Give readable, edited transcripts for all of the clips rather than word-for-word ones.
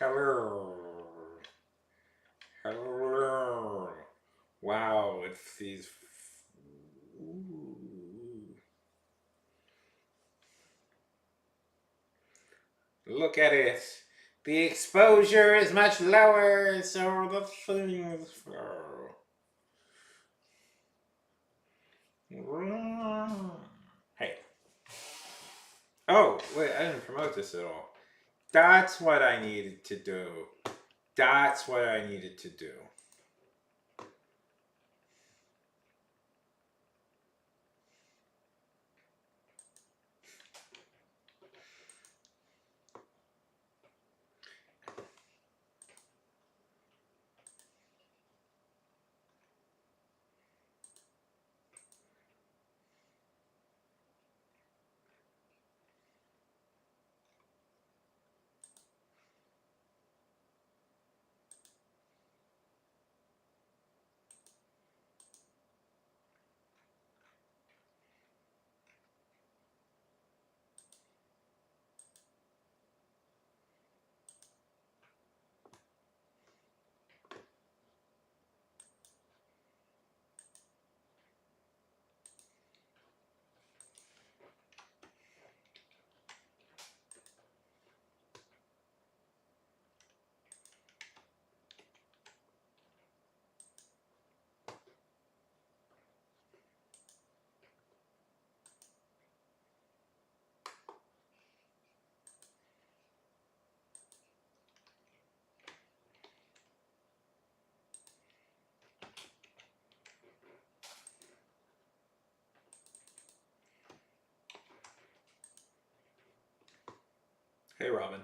Hello. Hello. Wow, it's these. Ooh. Look at it. The exposure is much lower, so the things. Hey. Oh, wait, I didn't promote this at all. That's what I needed to do. That's what I needed to do. Hey, Robin.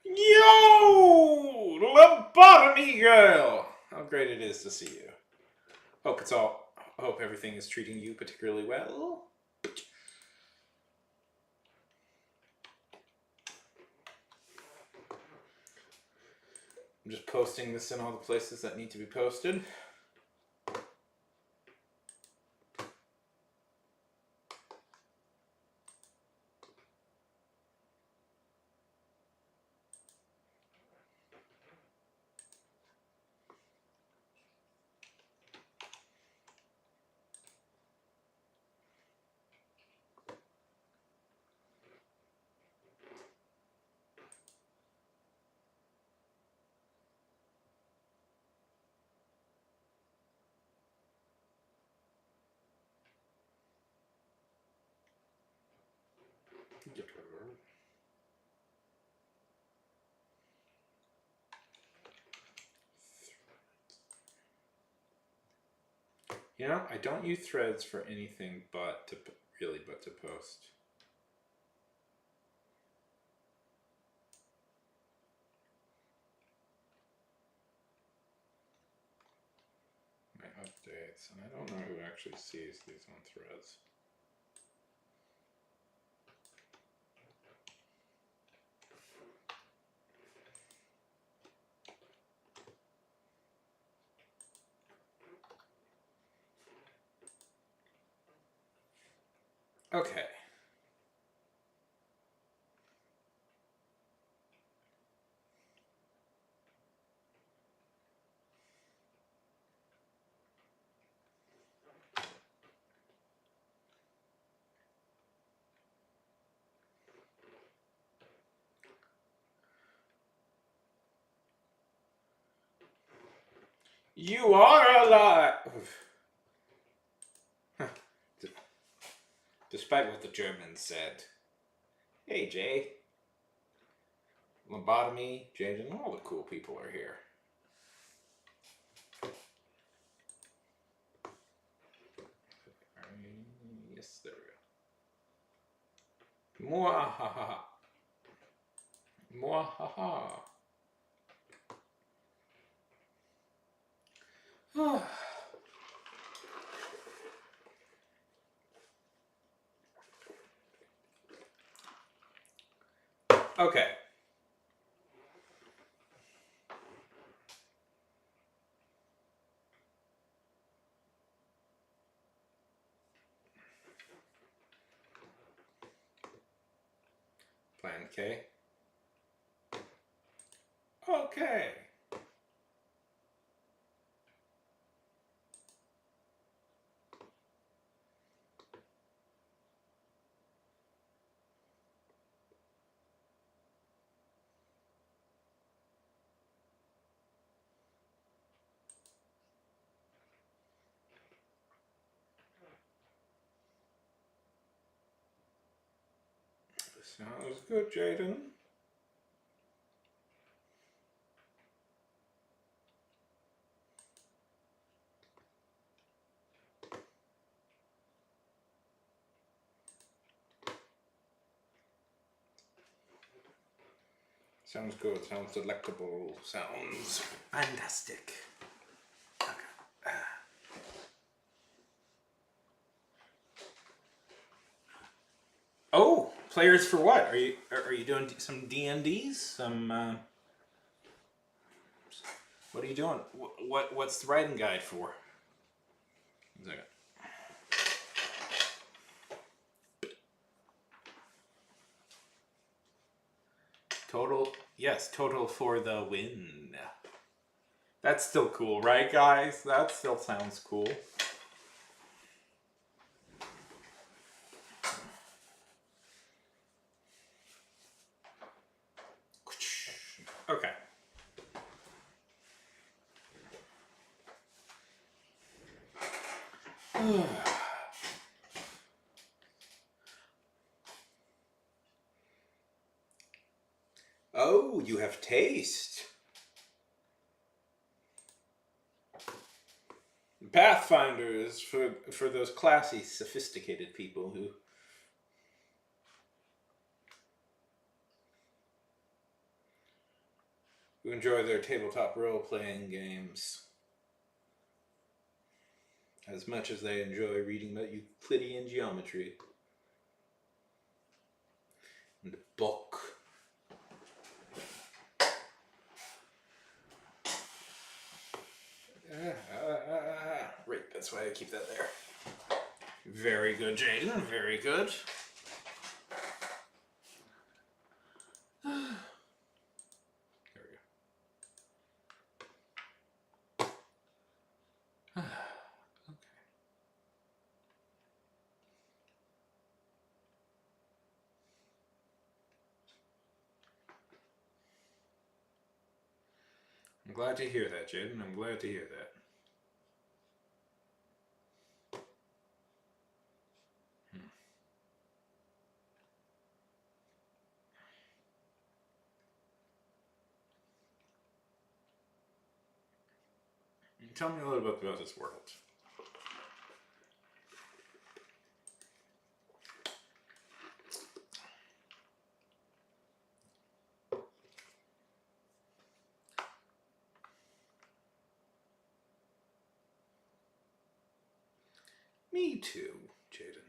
Yo! Lobotomy girl! How great it is to see you. Hope everything is treating you particularly well. I'm just posting this in all the places that need to be posted. You know, I don't use threads for anything but to post. My updates, and I don't know who actually sees these on threads. Okay. You are alive! Despite what the Germans said. Hey, Jay. Lobotomy, Jaden, all the cool people are here. Yes, there we go. Mwahaha. Mwahaha. Okay. Plan K. Okay. Sounds good, Jaden. Sounds good. Sounds delectable. Sounds fantastic. Oh, players for what? Are you doing some D&Ds? Some what are you doing? What's the writing guide for? One second. Total, yes, total for the win. That's still cool, right, guys? That still sounds cool. Okay. Oh, you have taste. Pathfinder is for those classy, sophisticated people who enjoy their tabletop role-playing games as much as they enjoy reading about Euclidean geometry and the book. Right, that's why I keep that there. Very good, Jaden. Very good. There we go. Okay. I'm glad to hear that, Jaden. I'm glad to hear that. Tell me a little bit about this world. Me too, Jaden.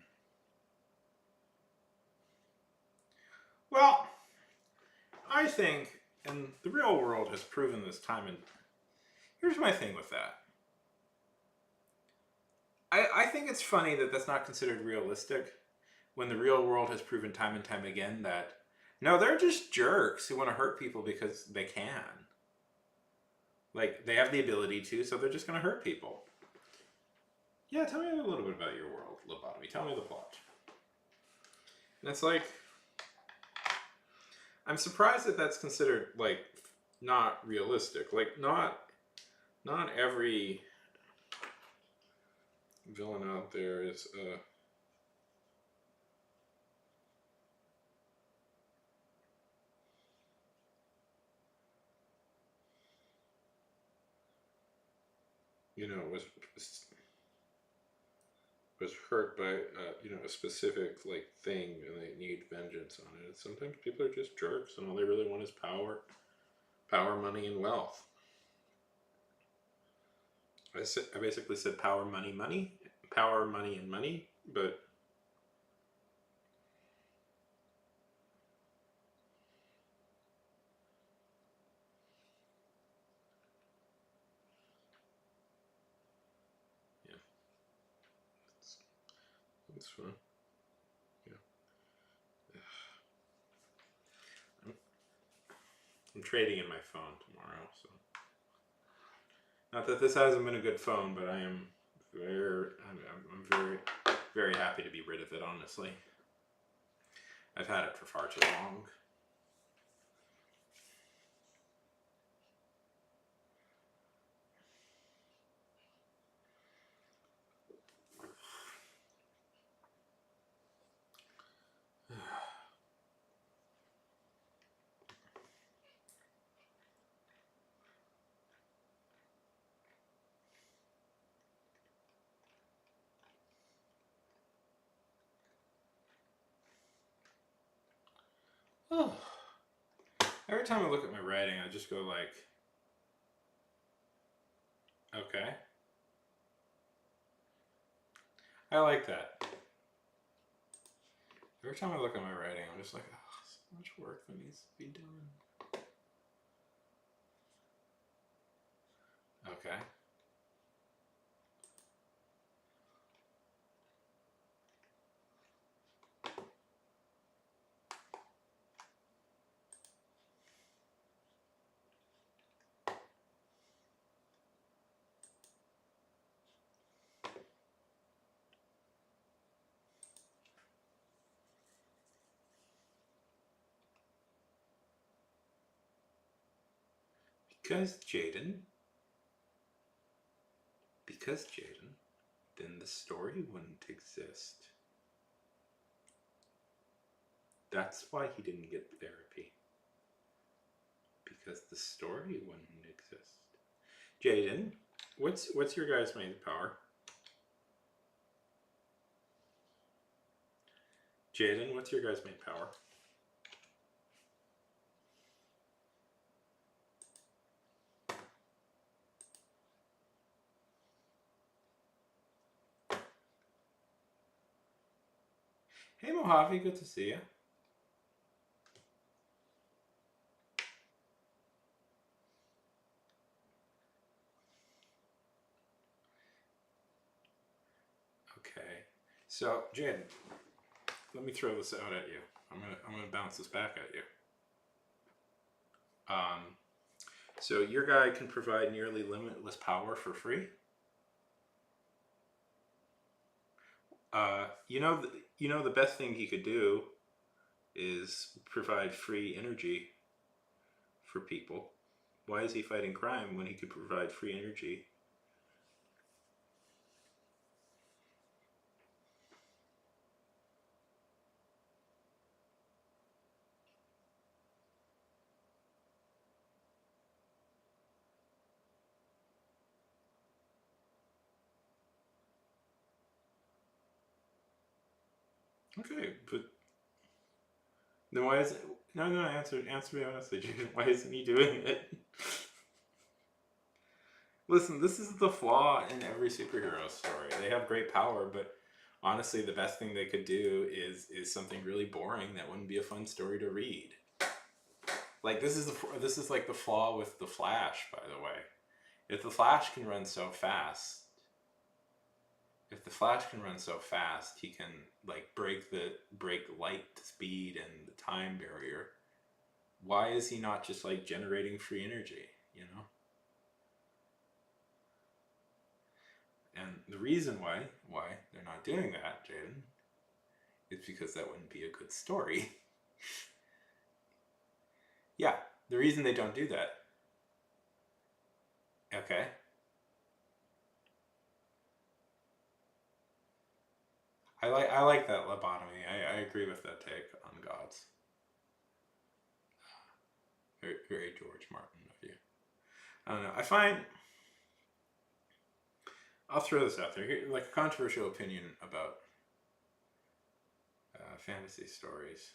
Well, I think, and the real world has proven this time, and here's my thing with that. I think it's funny that that's not considered realistic when the real world has proven time and time again that no, they're just jerks who want to hurt people because they can. Like, they have the ability to, so they're just going to hurt people. Yeah, tell me a little bit about your world, Lobotomy. Tell me the plot. And it's like, I'm surprised that that's considered, like, not realistic. Like, not not every villain out there is was hurt by a specific like thing and they need vengeance on it. Sometimes people are just jerks and all they really want is power, money, and wealth. I basically said power, money, power, money, and money, but yeah, it's fun. Yeah, I'm trading in my phone tomorrow, so not that this hasn't been a good phone, but I'm very, very happy to be rid of it. Honestly, I've had it for far too long. Oh. Every time I look at my writing, I just go like, okay. I like that. Every time I look at my writing, I'm just like, oh, so much work that needs to be done. Okay. Because Jaden, then the story wouldn't exist. That's why he didn't get therapy. Because the story wouldn't exist. Jaden, what's your guy's main power? Jaden, what's your guy's main power? Hey Mojave, good to see you. Okay, so Jaden, let me throw this out at you. I'm gonna bounce this back at you. So your guy can provide nearly limitless power for free. The best thing he could do is provide free energy for people. Why is he fighting crime when he could provide free energy? Okay, but then why is it? No, answer me honestly, Jaden. Why isn't he doing it? Listen, this is the flaw in every superhero story. They have great power, but honestly, the best thing they could do is something really boring that wouldn't be a fun story to read. Like this is like the flaw with the Flash, by the way. If the Flash can run so fast, he can like break light speed and the time barrier. Why is he not just like generating free energy? And the reason why they're not doing that, Jaden, is because that wouldn't be a good story. Yeah, the reason they don't do that. Okay. I like that lobotomy. I agree with that take on gods. Very, very George Martin of you. I don't know. I find I'll throw this out there, like a controversial opinion about fantasy stories.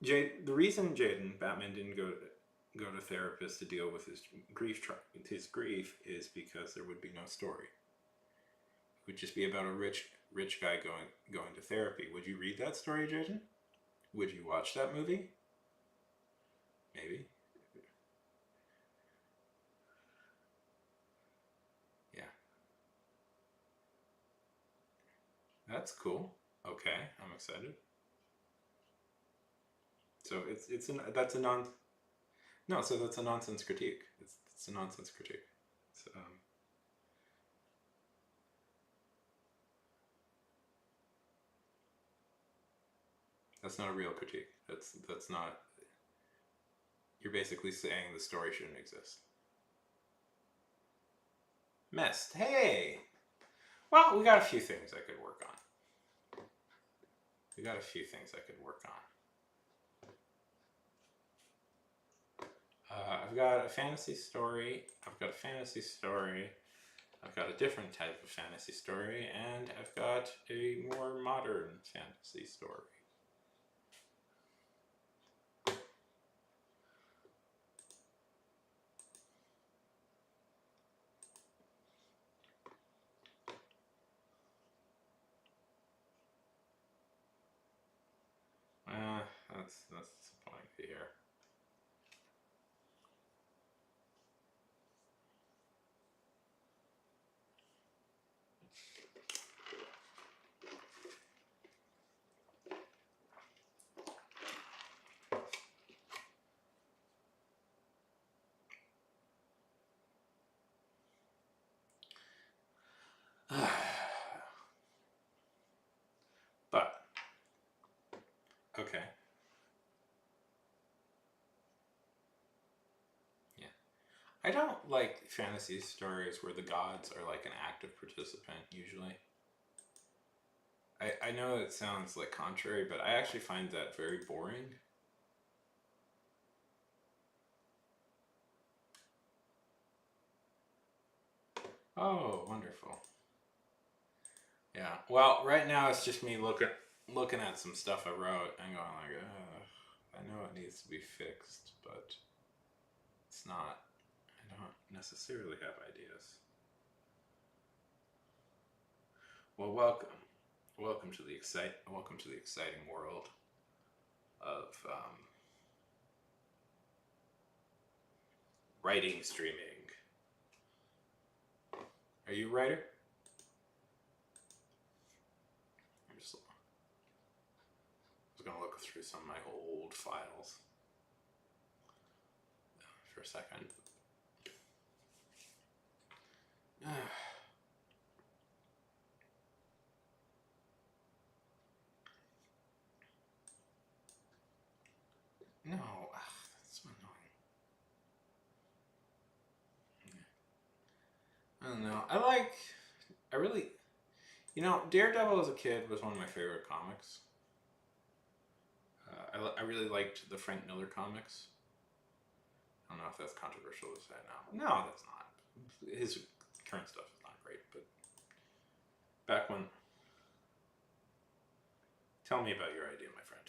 The reason Jaden Batman didn't go to therapists to deal with his grief is because there would be no story. It would just be about a rich guy going to therapy. Would you read that story, Jaden? Would you watch that movie? Maybe. Yeah. That's cool. Okay, I'm excited. So that's a non no. So that's a nonsense critique. It's a nonsense critique. So, that's not a real critique. That's not. You're basically saying the story shouldn't exist. Messed. Hey. Well, we got a few things I could work on. We got a few things I could work on. I've got a fantasy story. I've got a fantasy story. I've got a different type of fantasy story, and I've got a more modern fantasy story. That's disappointing to hear. But okay, yeah. I don't like fantasy stories where the gods are like an active participant. Usually, I know it sounds like contrary, but I actually find that very boring. Oh, wonderful. Yeah. Well, right now it's just me looking at some stuff I wrote and going like, I know it needs to be fixed, but it's not. I don't necessarily have ideas. Well, welcome to the exciting world of writing streaming. Are you a writer? I'm just was gonna look through some of my old files for a second. No, that's so annoying. I don't know. I really, Daredevil as a kid was one of my favorite comics. I really liked the Frank Miller comics. I don't know if that's controversial to say now. No, that's not. His current stuff is not great, but back when. Tell me about your idea, my friend.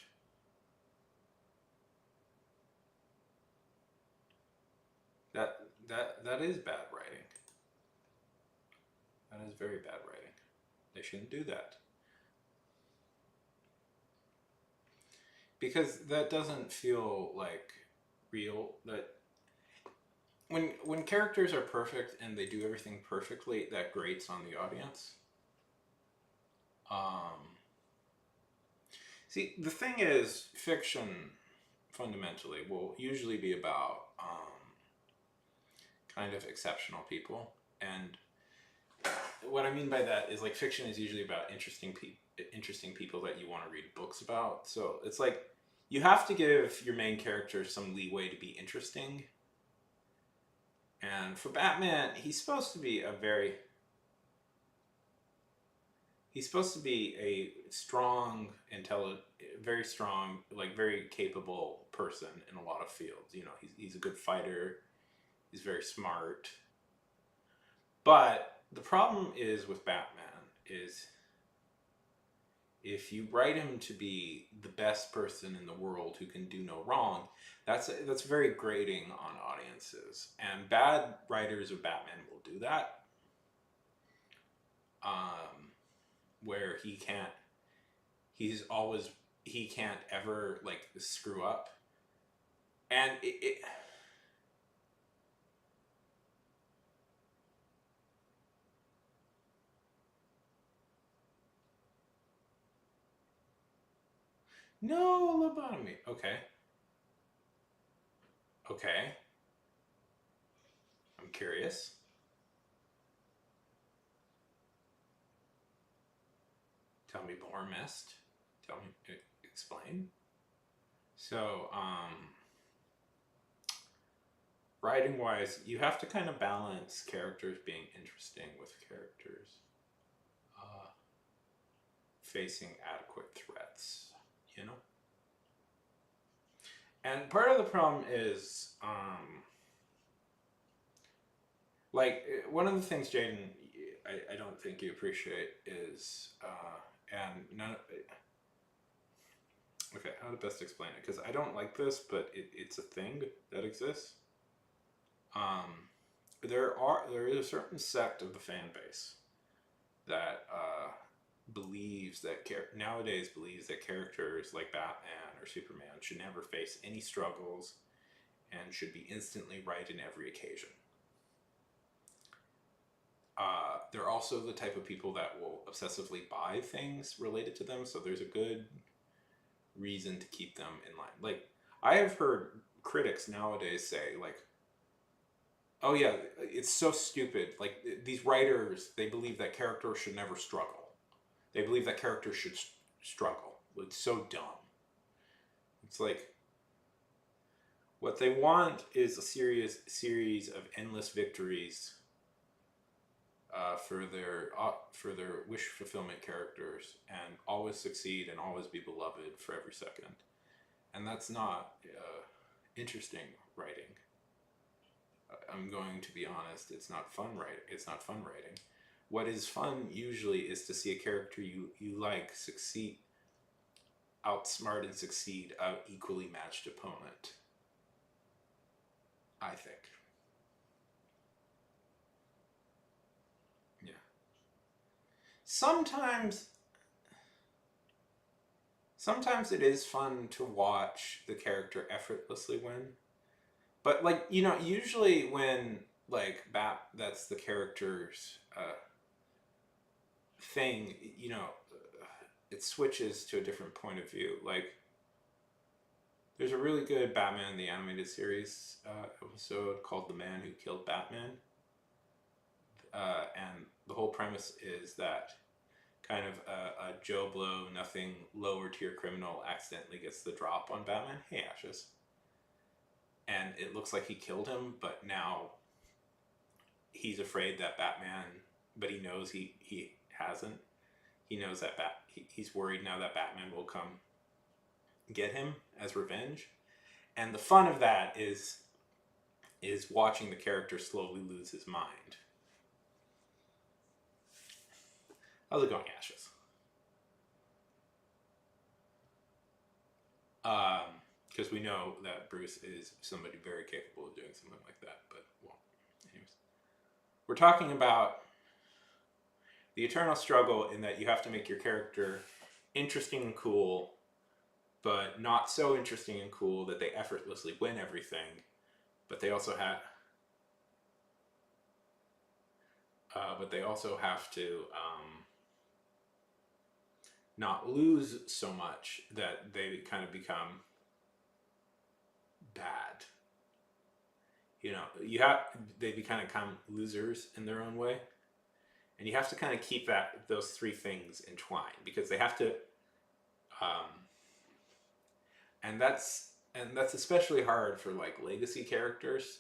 That is bad writing. That is very bad writing. They shouldn't do that. Because that doesn't feel like real. That when characters are perfect and they do everything perfectly, that grates on the audience. See, the thing is, fiction fundamentally will usually be about kind of exceptional people, and what I mean by that is like fiction is usually about interesting people that you want to read books about. So it's like you have to give your main character some leeway to be interesting. And for Batman, he's supposed to be a very he's supposed to be a strong, intelligent, very strong, like very capable person in a lot of fields. You know, he's a good fighter. He's very smart. But the problem is with Batman is if you write him to be the best person in the world who can do no wrong, that's very grating on audiences. And bad writers of Batman will do that. Where he's always he can't ever like screw up, and no lobotomy. Okay, okay, I'm curious. Tell me more, Mist. Tell me, explain. So, writing wise, you have to kind of balance characters being interesting with characters uh, facing adequate threats, you know? And part of the problem is, like, one of the things, Jaden, I don't think you appreciate is, and none of, okay, how to best explain it? Because I don't like this, but it's a thing that exists. Um, there is a certain sect of the fan base that nowadays believes that characters like Batman or Superman should never face any struggles and should be instantly right in every occasion. They're also the type of people that will obsessively buy things related to them, so there's a good reason to keep them in line. Like, I have heard critics nowadays say, like, oh yeah, it's so stupid. Like, these writers, they believe that characters should never struggle. They believe that characters should struggle. It's so dumb. It's like, what they want is a series of endless victories for their wish fulfillment characters, and always succeed and always be beloved for every second. And that's not interesting writing. I'm going to be honest. It's not fun writing. It's not fun writing. What is fun usually is to see a character you like succeed, outsmart and succeed an equally matched opponent. I think. Yeah. Sometimes sometimes it is fun to watch the character effortlessly win. But like, you know, usually when like that's the character's thing, you know, it switches to a different point of view. Like, there's a really good Batman the Animated Series episode called "The Man Who Killed Batman," and the whole premise is that kind of a Joe Blow, nothing lower tier criminal accidentally gets the drop on Batman. Hey, Ashes. And it looks like he killed him, but now he's afraid that Batman, but he knows he hasn't. He knows that he's worried now that Batman will come get him as revenge. And the fun of that is watching the character slowly lose his mind. How's it going, Ashes? Because we know that Bruce is somebody very capable of doing something like that. But, well, anyways. We're talking about the eternal struggle in that you have to make your character interesting and cool, but not so interesting and cool that they effortlessly win everything. But they also have, to not lose so much that they kind of become bad. You know, they kind of become losers in their own way, and you have to kind of keep those three things entwined because they have to, and that's especially hard for like legacy characters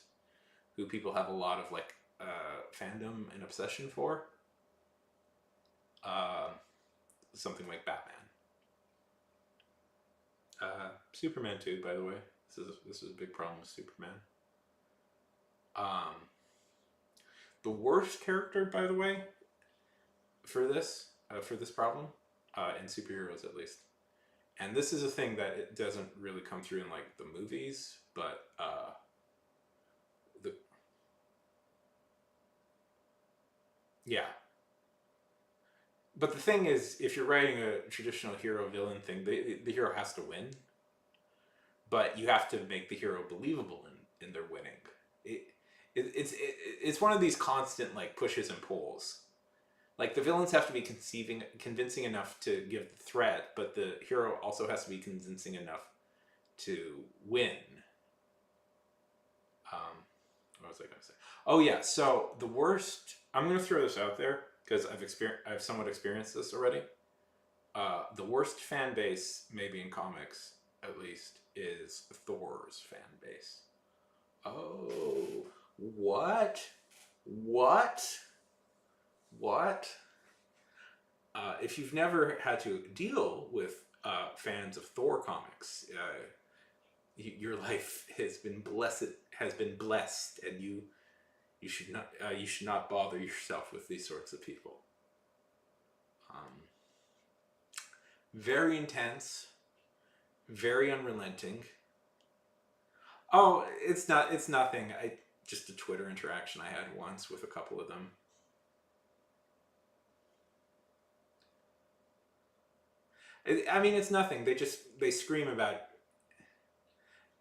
who people have a lot of like fandom and obsession for. something like Batman. Superman too, by the way. This is a big problem with Superman. The worst character, by the way, for this problem, in superheroes at least, and this is a thing that it doesn't really come through in like the movies, but the yeah. But the thing is, if you're writing a traditional hero villain thing, the hero has to win, but you have to make the hero believable in their winning. It, it's one of these constant like pushes and pulls. Like the villains have to be convincing enough to give the threat, but the hero also has to be convincing enough to win. What was I going to say? Oh yeah, so the worst. I'm going to throw this out there because I've somewhat experienced this already. The worst fan base, maybe in comics at least, is Thor's fan base. Oh, what? If you've never had to deal with fans of Thor comics, your life has been blessed, and you should not bother yourself with these sorts of people. Very intense, very unrelenting. Oh, it's not. It's nothing. Just a Twitter interaction I had once with a couple of them. I mean, it's nothing. They scream about.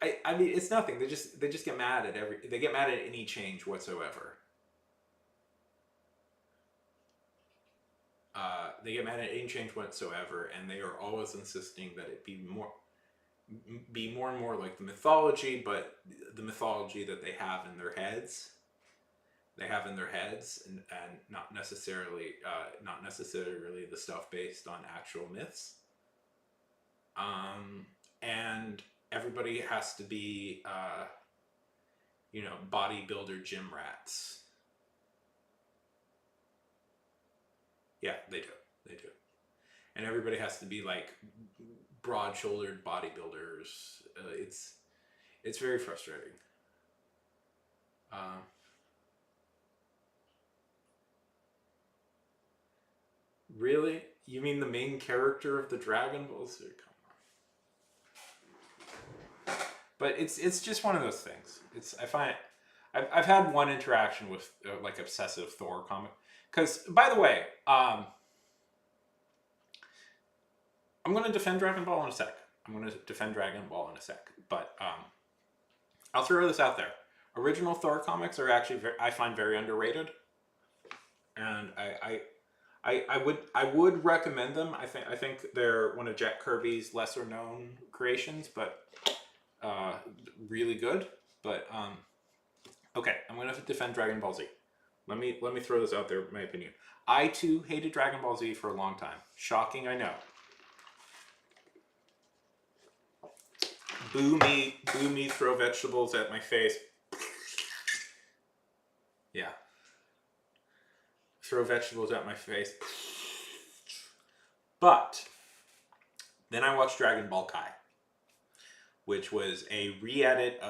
I mean, it's nothing. They just get mad at They get mad at any change whatsoever. They get mad at any change whatsoever, and they are always insisting that it be more and more like the mythology, but the mythology that they have in their heads. And not necessarily the stuff based on actual myths. And everybody has to be, bodybuilder gym rats. Yeah, they do. And everybody has to be like broad-shouldered bodybuilders. It's very frustrating. Really? You mean the main character of the Dragon Ball Z? Come on. But it's just one of those things. I've had one interaction with like obsessive Thor comic. Because, by the way, I'm going to defend Dragon Ball in a sec. But I'll throw this out there. Original Thor comics are actually I find very underrated, and I would recommend them. I think they're one of Jack Kirby's lesser known creations, but really good. But okay, I'm going to defend Dragon Ball Z. Let me throw this out there, my opinion. I too hated Dragon Ball Z for a long time. Shocking, I know. Boo me, throw vegetables at my face. Yeah. Throw vegetables at my face. But then I watched Dragon Ball Kai, which was a re-edit.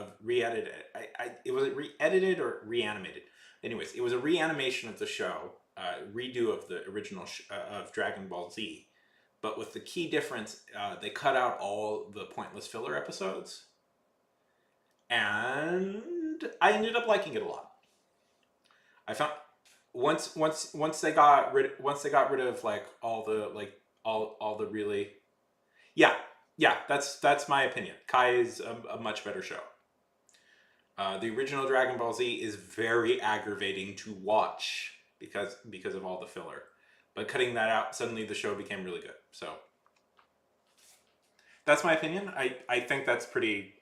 It was re-edited or reanimated. Anyways, it was a reanimation of the show, redo of the original of Dragon Ball Z, but with the key difference, they cut out all the pointless filler episodes, and I ended up liking it a lot. I found once they got rid of like all the really, yeah, that's my opinion. Kai is a much better show. The original Dragon Ball Z is very aggravating to watch because of all the filler. But cutting that out, suddenly the show became really good. So that's my opinion. I think that's pretty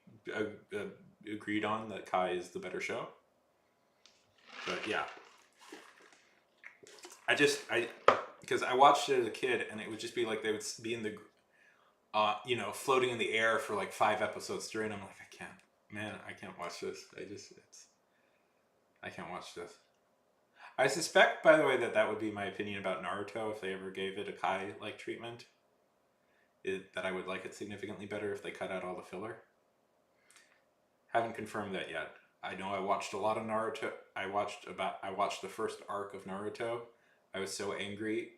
agreed on, that Kai is the better show. But yeah. Because I watched it as a kid, and it would just be like they would be in the, floating in the air for like 5 episodes straight. I'm like, I can't watch this. I can't watch this. I suspect, by the way, that that would be my opinion about Naruto if they ever gave it a Kai-like treatment. That I would like it significantly better if they cut out all the filler. Haven't confirmed that yet. I know I watched a lot of Naruto. I watched the first arc of Naruto. I was so angry.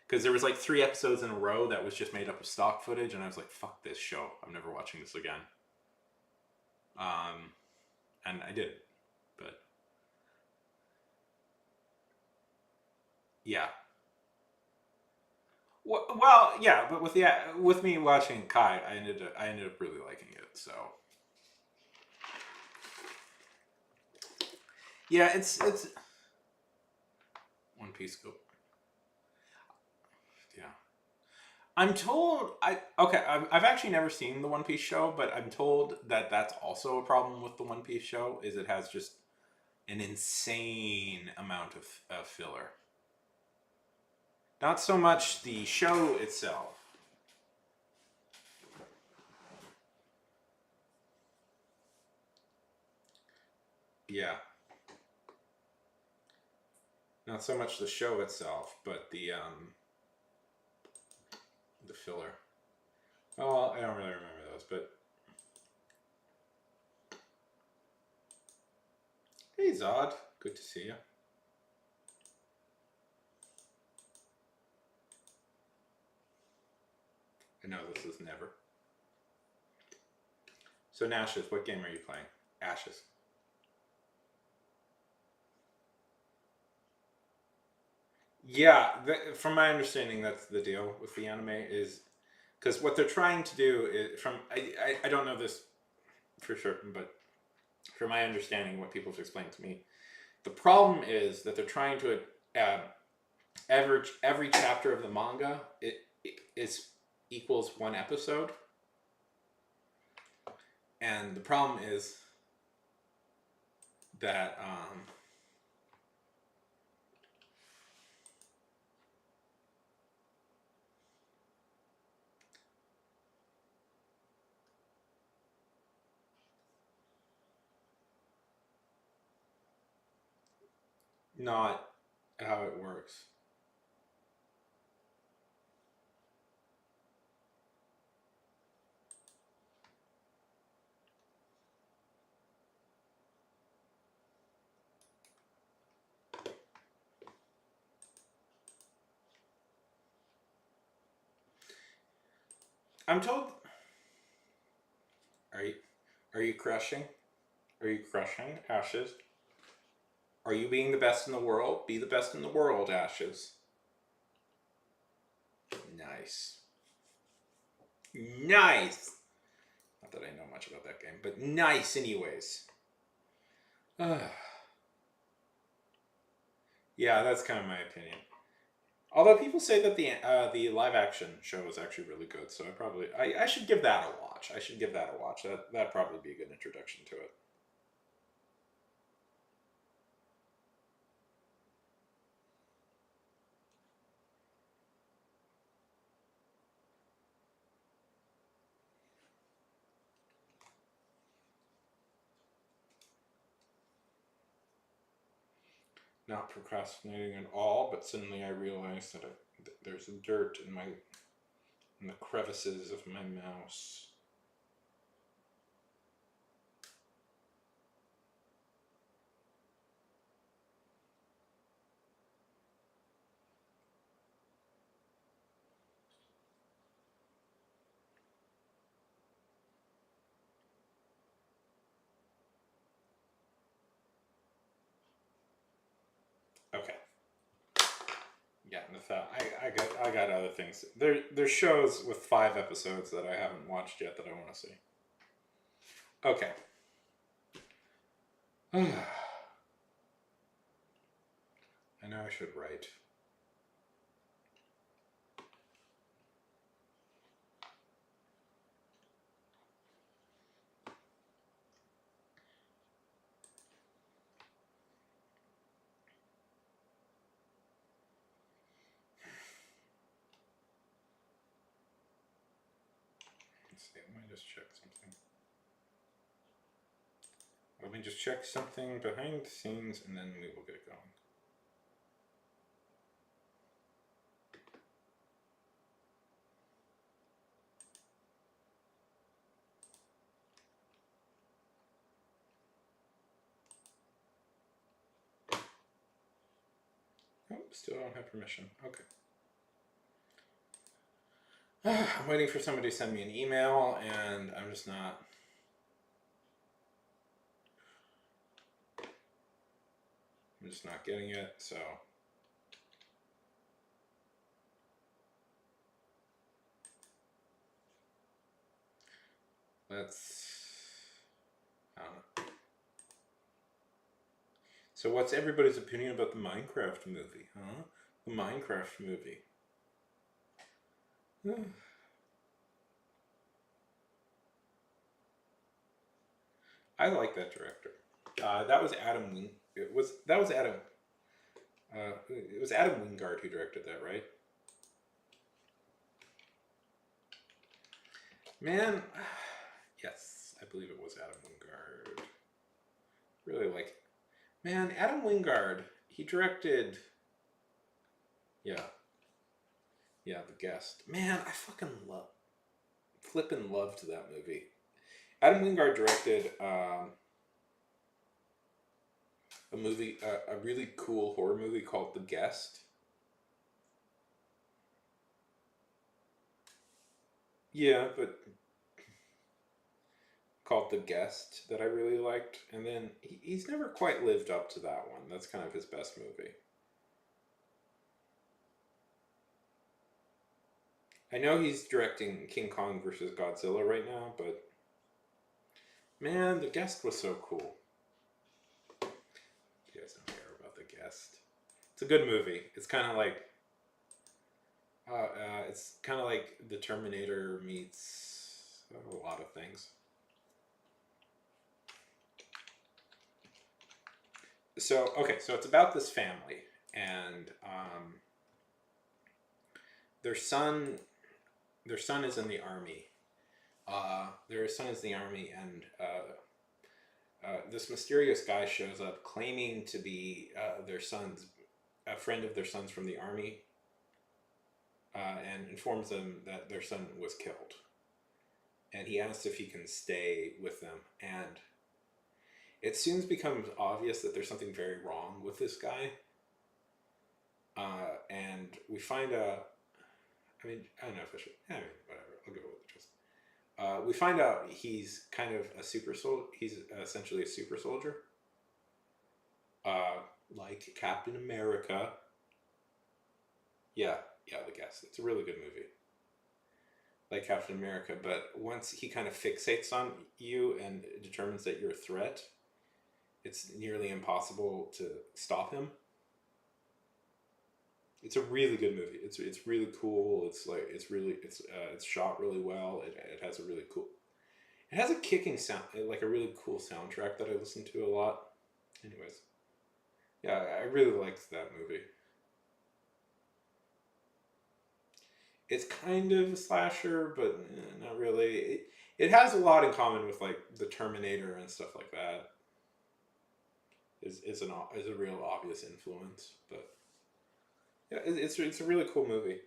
Because there was like 3 episodes in a row that was just made up of stock footage, and I was like, "Fuck this show! I'm never watching this again." And I did, but yeah. Well, yeah, but with me watching Kai, I ended up really liking it. So yeah, it's One Piece go. Yeah, I'm told I've actually never seen the One Piece show, but I'm told that that's also a problem with the One Piece show is it has just an insane amount of filler. Not so much the show itself. Yeah. Not so much the show itself, but the filler. Oh, I don't really remember those, but hey Zod, good to see you. I know this is never. So Nashes, what game are you playing? Ashes. Yeah, from my understanding, that's the deal with the anime is because what they're trying to do is I don't know this for certain, but from my understanding, what people have explained to me, the problem is that they're trying to uh, average every chapter of the manga it is equals 1 episode, and the problem is that not how it works. I'm told. Are you are you crushing? Are you crushing Ashes? Are you being the best in the world? Be the best in the world, Ashes. Nice. Nice. Not that I know much about that game, but nice anyways. Yeah, that's kind of my opinion. Although people say that the live action show is actually really good, so I should give that a watch. I should give that a watch. That'd probably be a good introduction to it. Not procrastinating at all, but suddenly I realized that there's dirt in the crevices of my mouse. Okay. Yeah, in fact, I got other things. There's shows with 5 episodes that I haven't watched yet that I want to see. Okay. I know I should write. Let's see. Let me just check something. Let me just check something behind the scenes, and then we will get going. still don't have permission. Okay. I'm waiting for somebody to send me an email, and I'm just not. I'm just not getting it, so. Let's. I don't know. So, what's everybody's opinion about the Minecraft movie, huh? The Minecraft movie. I like that director. That was Adam Wing. It was Adam. It was Adam Wingard who directed that, right? Man, yes, I believe it was Adam Wingard. Really like it. Man, Adam Wingard. He directed. Yeah. Yeah, The Guest. Man, I flippin' loved that movie. Adam Wingard directed a movie, a really cool horror movie called The Guest. Yeah, but called The Guest that I really liked, and then he's never quite lived up to that one. That's kind of his best movie. I know he's directing King Kong versus Godzilla right now, but man, The Guest was so cool. You guys don't care about The Guest. It's a good movie. It's kind of like The Terminator meets a lot of things. So okay, so it's about this family, and their son, their son is in the army. Their son is in the army, and this mysterious guy shows up claiming to be a friend of their son's from the army, and informs them that their son was killed. And he asks if he can stay with them, and it soon becomes obvious that there's something very wrong with this guy. And we find out. I mean, I don't know if I should. I mean, whatever. I'll go with the twist. We find out he's kind of a super soldier. He's essentially a super soldier, like Captain America. Yeah, yeah, The Guest. It's a really good movie. Like Captain America, but once he kind of fixates on you and determines that you're a threat, it's nearly impossible to stop him. It's a really good movie. It's really cool. It's shot really well. It has a really cool. It has a kicking sound, like a really cool soundtrack that I listen to a lot. Anyways, yeah, I really liked that movie. It's kind of a slasher, but not really. It has a lot in common with like the Terminator and stuff like that. Is a real obvious influence, but yeah, it's a really cool movie.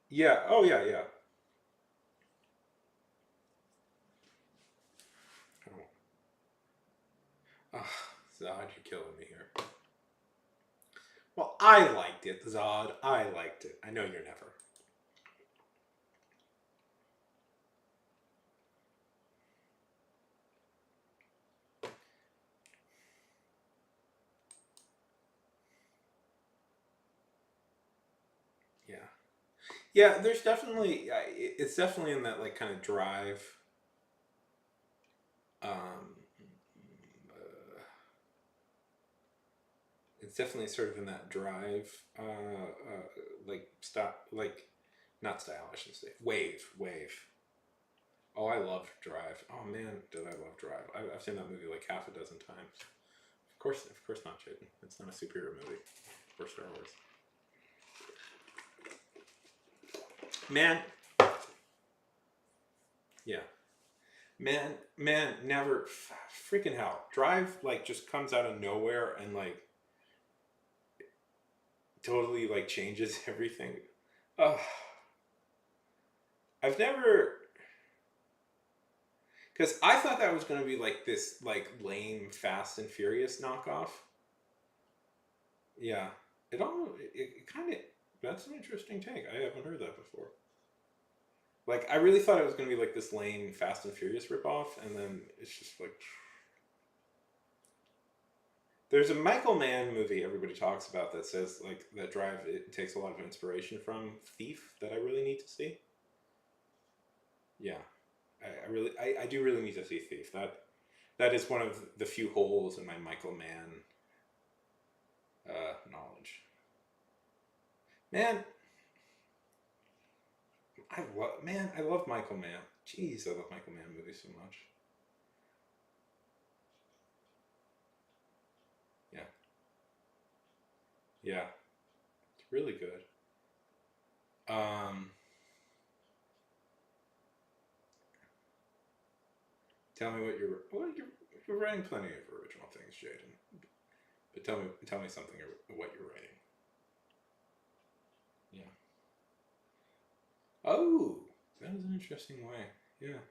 Yeah. Oh yeah, yeah. Oh, Zod, you're killing me here. Well, I liked it, Zod. I liked it. I know you're never. Yeah. Yeah, there's definitely it's definitely in that like kind of drive. Um, it's definitely sort of in that drive, like stop, like not style. I should say wave. Oh, I love Drive. Oh man, did I love Drive? I've seen that movie like half a dozen times. Of course not, Jaden. It's not a superhero movie or Star Wars. Man, yeah, man, never, freaking hell. Drive like just comes out of nowhere and like totally like changes everything. Uh, I've never. Because I thought that was going to be like this, like lame Fast and Furious knockoff. Yeah, it kind of, that's an interesting take. I haven't heard that before. Like I really thought it was going to be like this lame Fast and Furious ripoff, and then it's just like there's a Michael Mann movie everybody talks about that says like that drive it takes a lot of inspiration from Thief that I really need to see. Yeah, I do really need to see Thief. That is one of the few holes in my Michael Mann knowledge. Man, I love Michael Mann. Jeez, I love Michael Mann movies so much. Yeah, yeah, it's really good. Um, tell me what you're writing plenty of original things, Jaden. But tell me something what you're writing. Yeah. Oh, that is an interesting way. Yeah.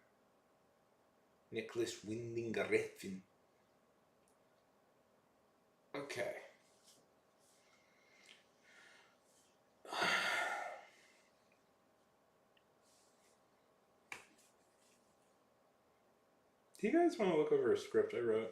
Nicholas Winding Refn. Okay. Do you guys want to look over a script I wrote?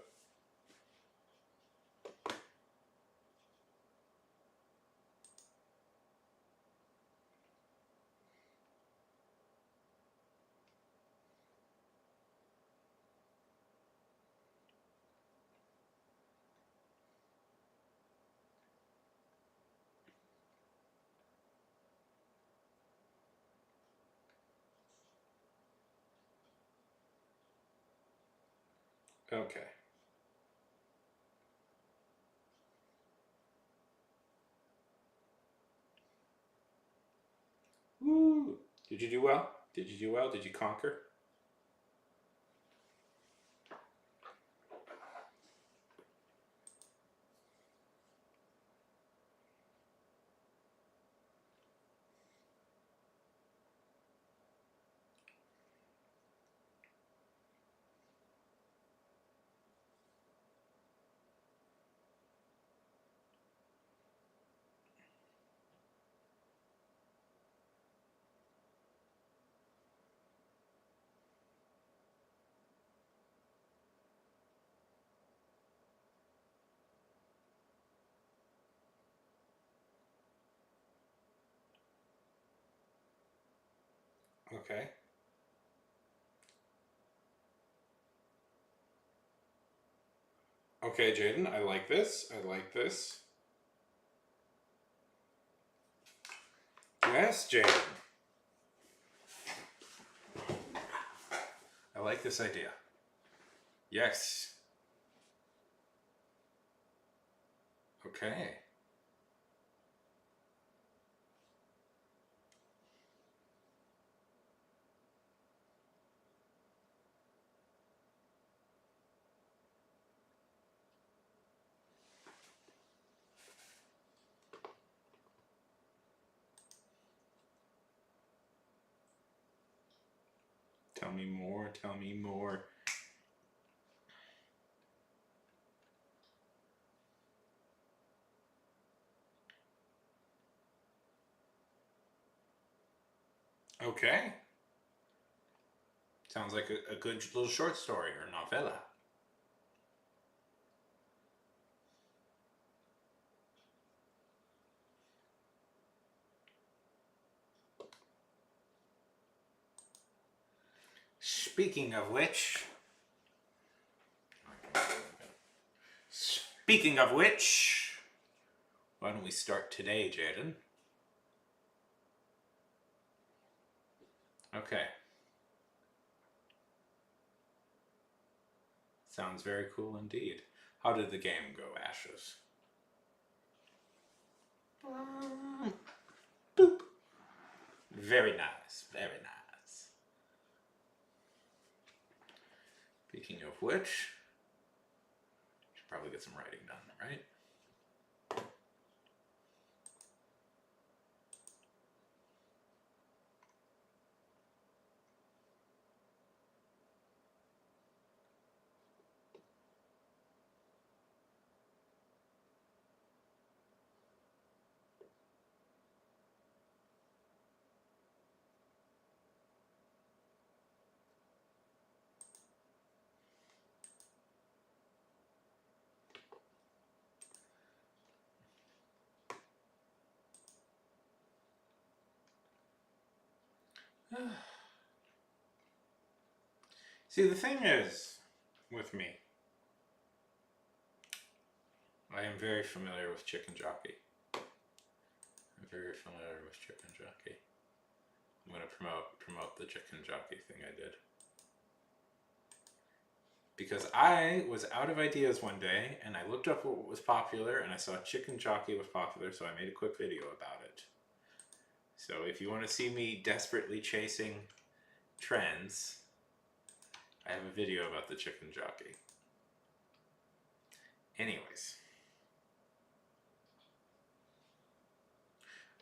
Okay. Woo! Did you do well? Did you do well? Did you conquer? Okay. Okay, Jaden, I like this. I like this. Yes, Jaden. I like this idea. Yes. Okay. Tell me more. Tell me more. Okay. Sounds like a good little short story or novella. Speaking of which, why don't we start today, Jaden? Okay. Sounds very cool indeed. How did the game go, Ashes? Boop. Very nice. Very nice. Speaking of which, should probably get some writing done, right? See, the thing is, with me, I am very familiar with Chicken Jockey. I'm very familiar with Chicken Jockey. I'm going to promote the Chicken Jockey thing I did. Because I was out of ideas one day, and I looked up what was popular, and I saw Chicken Jockey was popular, so I made a quick video about it. So if you want to see me desperately chasing trends, I have a video about the Chicken Jockey. Anyways.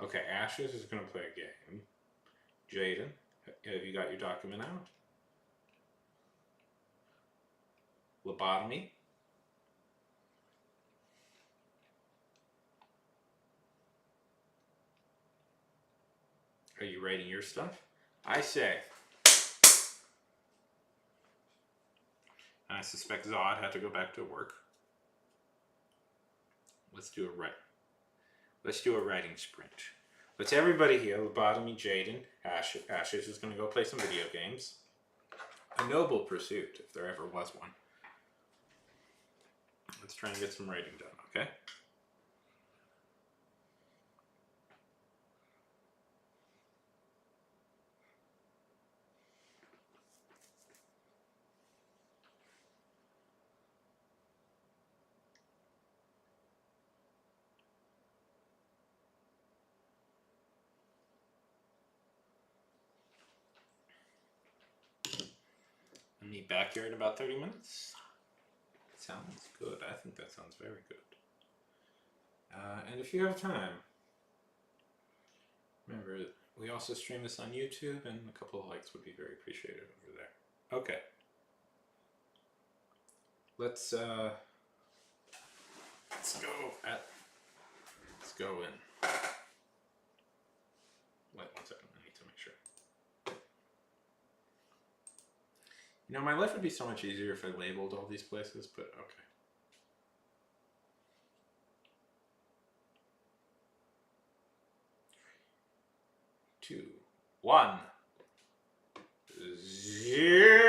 Okay, Ashes is going to play a game. Jaden, have you got your document out? Lobotomy. Are you writing your stuff? I say. I suspect Zod had to go back to work. Let's do a writing sprint. Let's everybody here. Lobotomy, Jaden, Ashes is going to go play some video games. A noble pursuit, if there ever was one. Let's try and get some writing done, okay? I'll meet back here in about 30 minutes. Sounds good. I think that sounds very good. And if you have time, remember, we also stream this on YouTube, and a couple of likes would be very appreciated over there. Okay. Let's go in. Wait 1 second, I need to make sure. You know, my life would be so much easier if I labeled all these places, but okay. 2, 1, 0.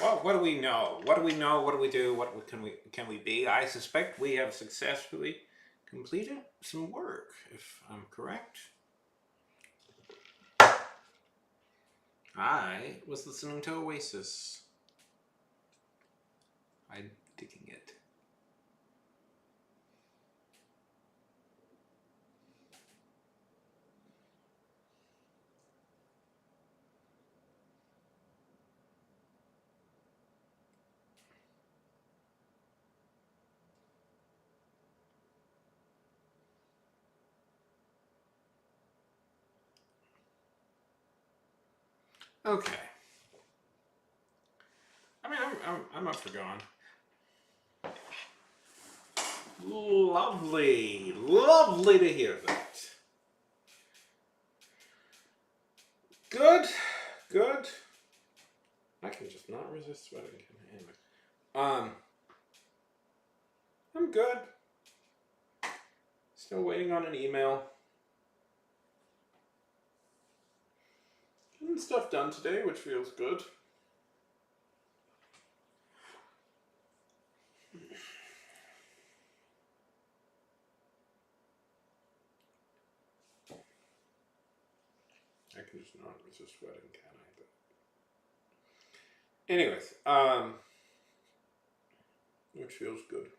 Well, what do we know? What do we know? What do we do? Can we be? I suspect we have successfully completed some work, if I'm correct. I was listening to Oasis. I'm digging it. Okay. I mean, I'm up for going. Lovely, lovely to hear that. Good, good. I can just not resist sweating. Anyway, I'm good. Still waiting on an email. Getting stuff done today, which feels good. I can just not resist sweating, can I? But anyways, which feels good.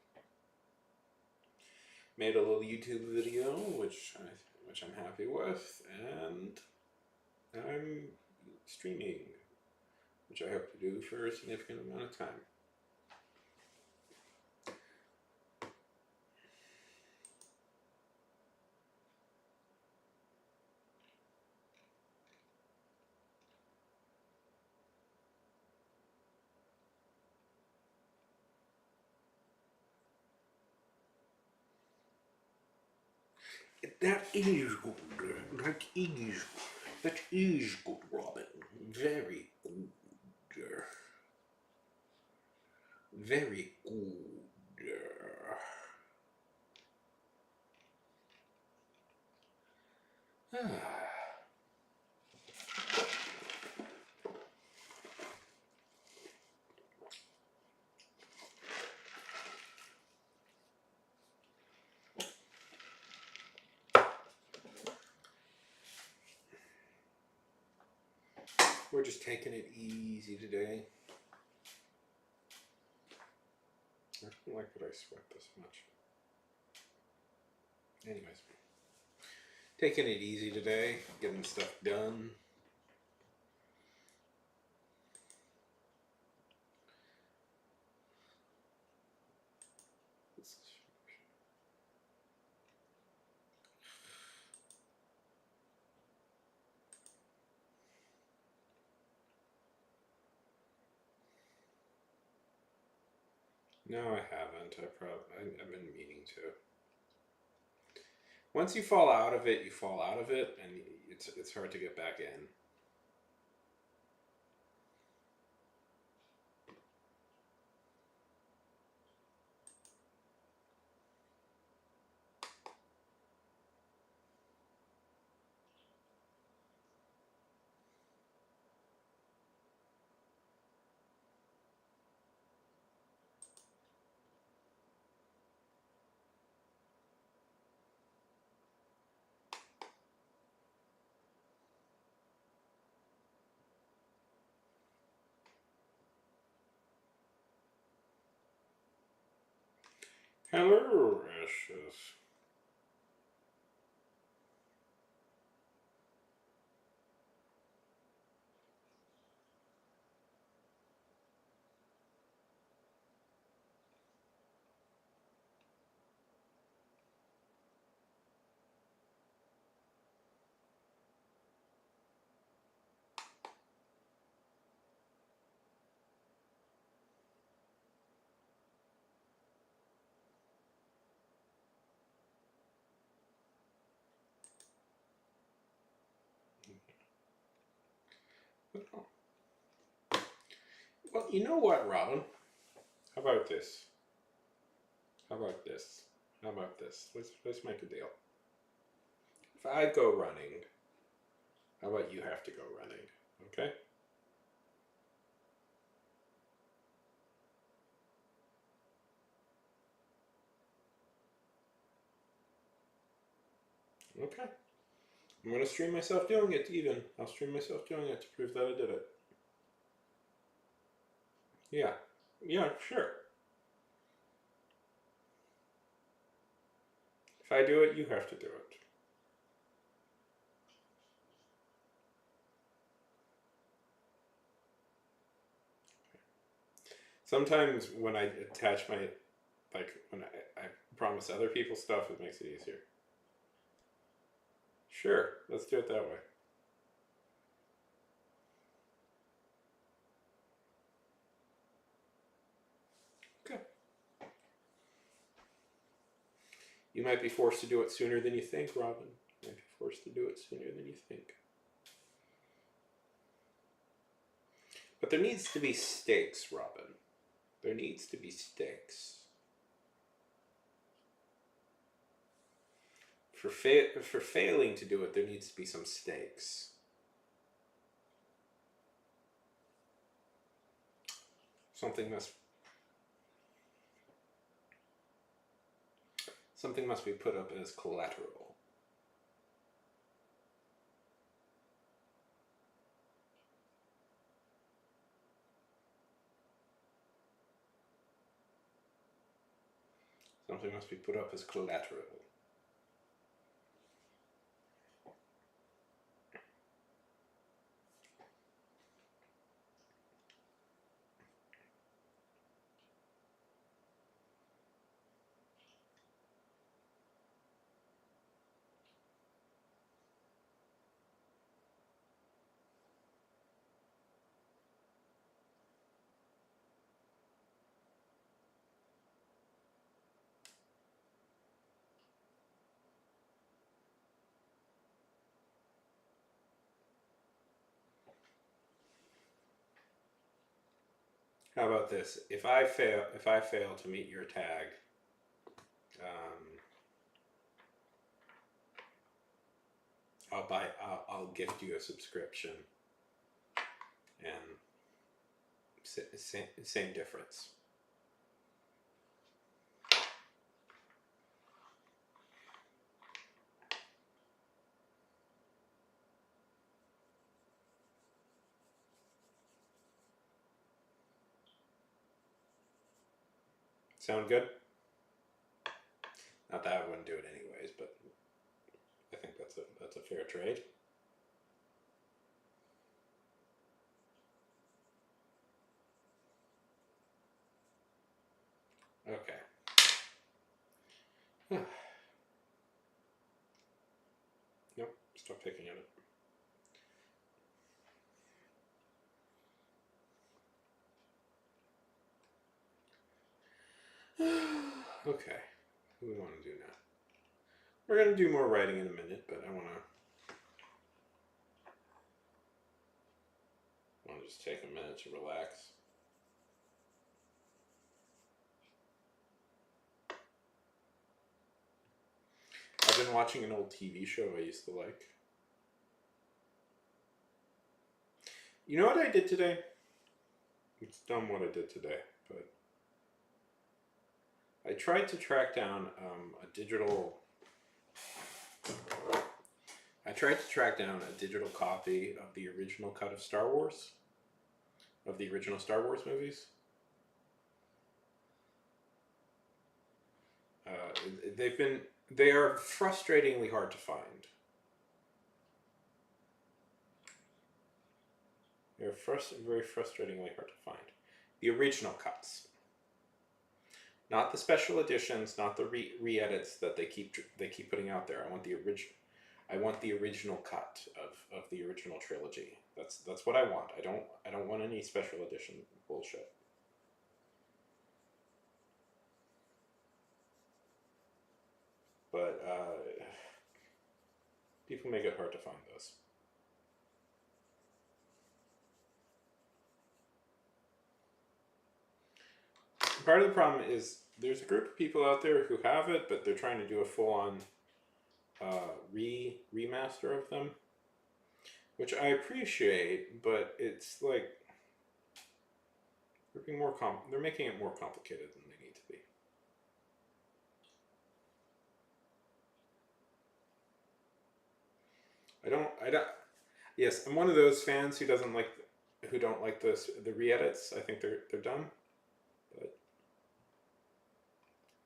Made a little YouTube video, which I'm happy with, and I'm streaming, which I hope to do for a significant amount of time. That is good. That is good, Robin. Very good. Very good. We're just taking it easy today. I don't like that I sweat this much. Anyways, taking it easy today, getting stuff done. No, I haven't. I've been meaning to. Once you fall out of it, you fall out of it, and it's hard to get back in. Hello, Ashes. Well, you know what, Robin? How about this? How about this? How about this? Let's make a deal. If I go running, how about you have to go running? Okay? Okay. I'm going to stream myself doing it even. I'll stream myself doing it to prove that I did it. Yeah. Yeah, sure. If I do it, you have to do it. Sometimes when I attach my, like, when I promise other people stuff, it makes it easier. Sure, let's do it that way. Okay. You might be forced to do it sooner than you think, Robin. You might be forced to do it sooner than you think. But there needs to be stakes, Robin. There needs to be stakes. For failing to do it, there needs to be some stakes. Something must be put up as collateral. Something must be put up as collateral. How about this? If I fail to meet your tag, I'll gift you a subscription, and same difference. Sound good? Not that I wouldn't do it anyways, but I think that's a fair trade. Okay. Nope, stop picking at it. Okay, what do we want to do now? We're going to do more writing in a minute, but I want to just take a minute to relax. I've been watching an old TV show I used to like. You know what I did today? It's dumb what I did today, but I tried to track down a digital copy of the original cut of Star Wars, of the original Star Wars movies. They are frustratingly hard to find. They're very frustratingly hard to find. The original cuts, not the special editions, not the re-edits that they keep putting out there. I want the original. I want the original cut of the original trilogy. That's what I want. I don't want any special edition bullshit. But people make it hard to find those. Part of the problem is there's a group of people out there who have it, but they're trying to do a full-on remaster of them, which I appreciate, but it's like they're making it more complicated than they need to be. I don't. Yes, I'm one of those fans who don't like the re-edits. I think they're dumb. But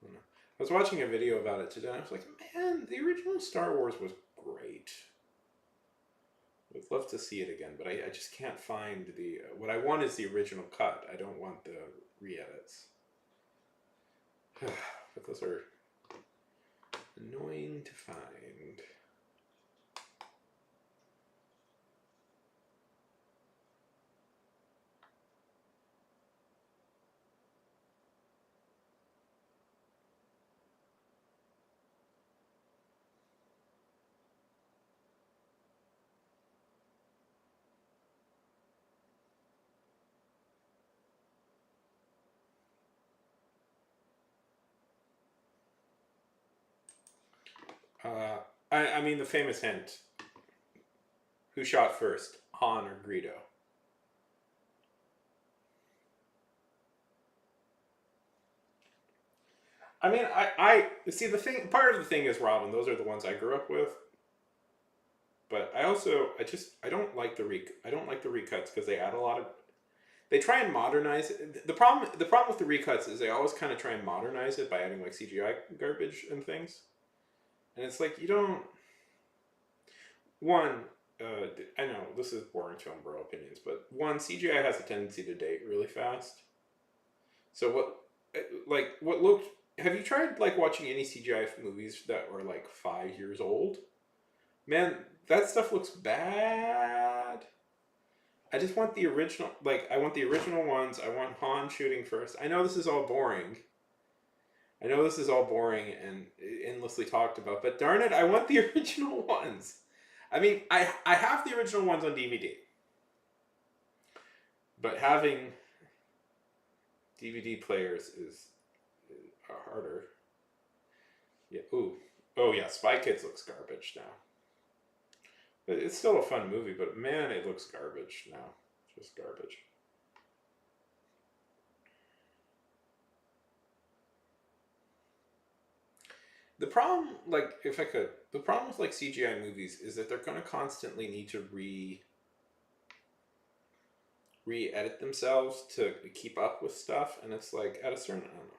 I don't know. I was watching a video about it today. And I was like, man, the original Star Wars was great. I'd love to see it again, but I just can't find the. What I want is the original cut. I don't want the re-edits. But those are annoying to find. Uh, I mean, the famous hint. Who shot first, Han or Greedo? I mean, I see the thing. Part of the thing is Robin. Those are the ones I grew up with. But I don't like I don't like the recuts because they add a lot of. They try and modernize it. The problem with the recuts is they always kind of try and modernize it by adding like CGI garbage and things, and it's like you don't. One, I know this is boring to bro opinions, but one, CGI has a tendency to date really fast. So what looked? Have you tried like watching any CGI movies that were like 5 years old? Man, that stuff looks bad. I just want the original. Like I want the original ones. I want Han shooting first. I know this is all boring. I know this is all boring and endlessly talked about, but darn it, I want the original ones. I mean, I have the original ones on DVD, but having DVD players is harder. Yeah. Ooh. Oh yeah. Spy Kids looks garbage now. It's still a fun movie, but man, it looks garbage now. Just garbage. The problem, like, if I could, the problem with like CGI movies is that they're going to constantly need to re-edit themselves to keep up with stuff, and it's like at a certain, I don't know.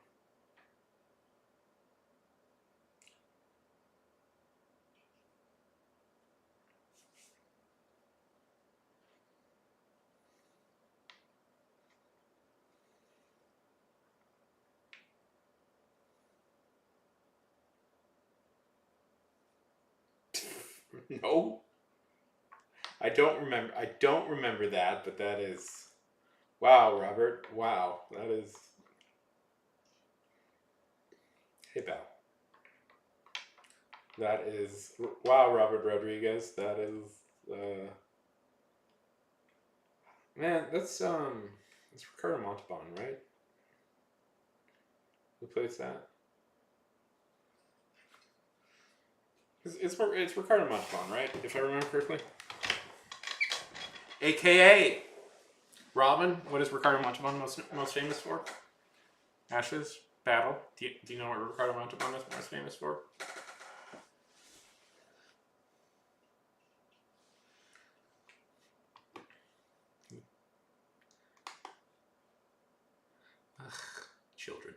No, I don't remember that, but that is wow, Robert. Wow, that is. Hey, Bal. That is wow, Robert Rodriguez. That is man. It's Ricardo Montalban, right? Who plays that? It's Ricardo Montalban, right? If I remember correctly. AKA Robin. What is Ricardo Montalban most famous for? Ashes, Battle. Do you know what Ricardo Montalban is most famous for? Ugh, children.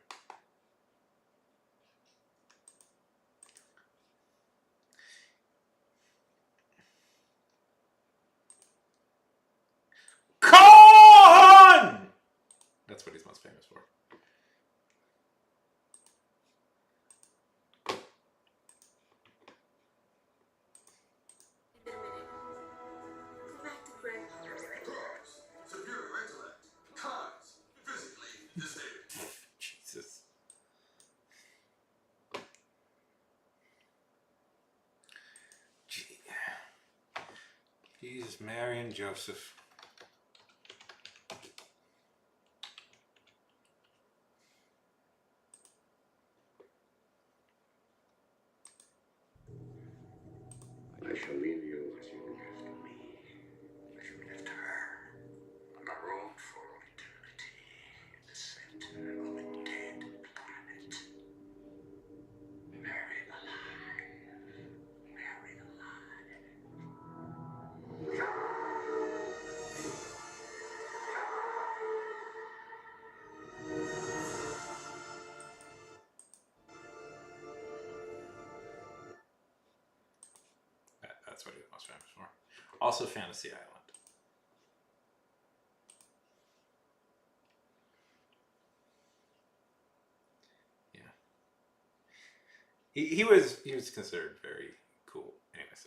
Con! That's what he's most famous for. Jesus. Jesus, Mary and Joseph. I shall leave you as you left me, as you left her, on a road for all eternity, in the center of a dead planet. Buried alive, buried alive. was famous for. Also, Fantasy Island. Yeah, he was considered very cool. Anyways,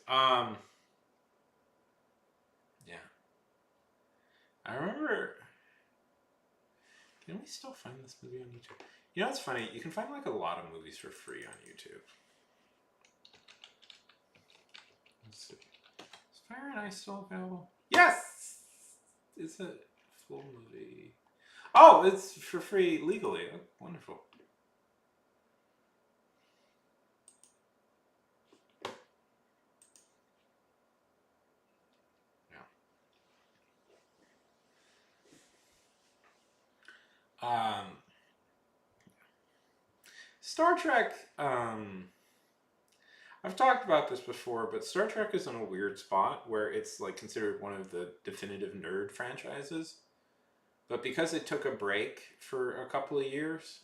yeah, I remember. Can we still find this movie on YouTube? You know, it's funny. You can find like a lot of movies for free on YouTube. Let's see. Is Fire and Ice still available? Yes! It's a full movie. Oh, it's for free legally. Oh, wonderful. Yeah. Star Trek. I've talked about this before, but Star Trek is in a weird spot where it's like considered one of the definitive nerd franchises. But because it took a break for a couple of years,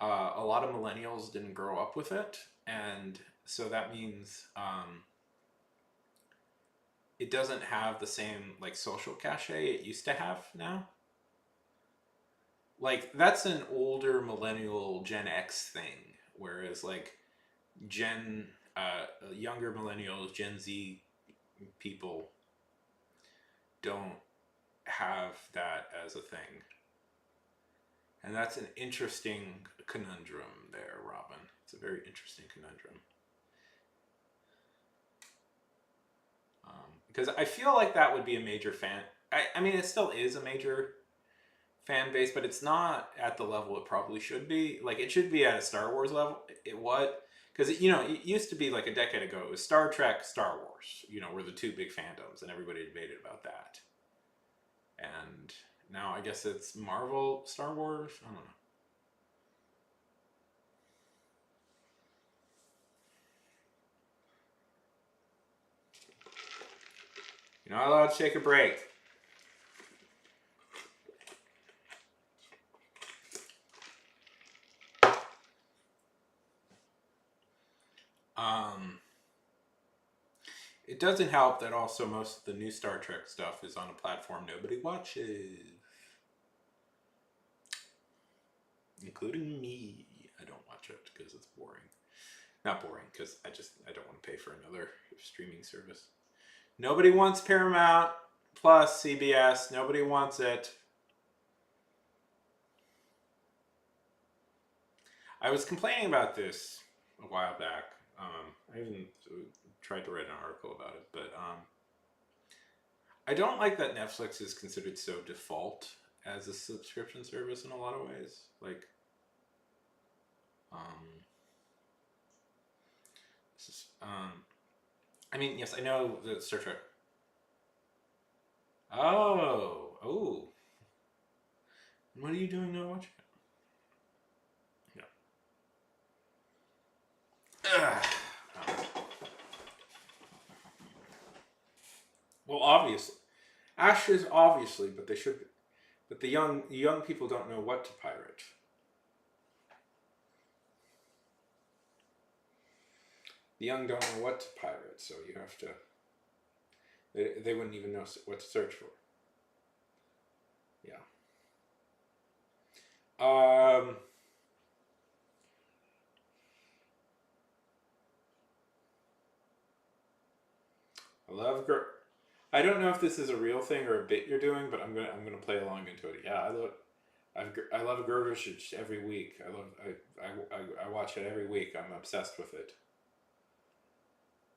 a lot of millennials didn't grow up with it, and so that means it doesn't have the same like social cachet it used to have now. Like that's an older millennial Gen X thing, whereas like Gen younger millennials, Gen Z people don't have that as a thing. And that's an interesting conundrum there, Robin. It's a very interesting conundrum. Because I feel like that would be a major fan. I mean, it still is a major fan base, but it's not at the level it probably should be. Like, it should be at a Star Wars level. It what? Because, you know, it used to be like a decade ago, it was Star Trek, Star Wars, you know, were the two big fandoms, and everybody debated about that. And now I guess it's Marvel, Star Wars. I don't know. You're not allowed to take a break. It doesn't help that also most of the new Star Trek stuff is on a platform nobody watches, including me. I don't watch it because it's boring. Not boring because I don't want to pay for another streaming service. Nobody wants Paramount Plus CBS. Nobody wants it. I was complaining about this a while back. I even tried to write an article about it, but I don't like that Netflix is considered so default as a subscription service in a lot of ways. Like, this is, I mean, yes, I know that Star Trek. Oh. What are you doing now watching it? Yeah. Well, obviously, Ashes, obviously, but they should. But the young people don't know what to pirate. The young don't know what to pirate, so you have to. They wouldn't even know what to search for. Yeah. I love. I don't know if this is a real thing or a bit you're doing, but I'm gonna play along into it. Yeah, I love Gurvishich every week. I watch it every week. I'm obsessed with it.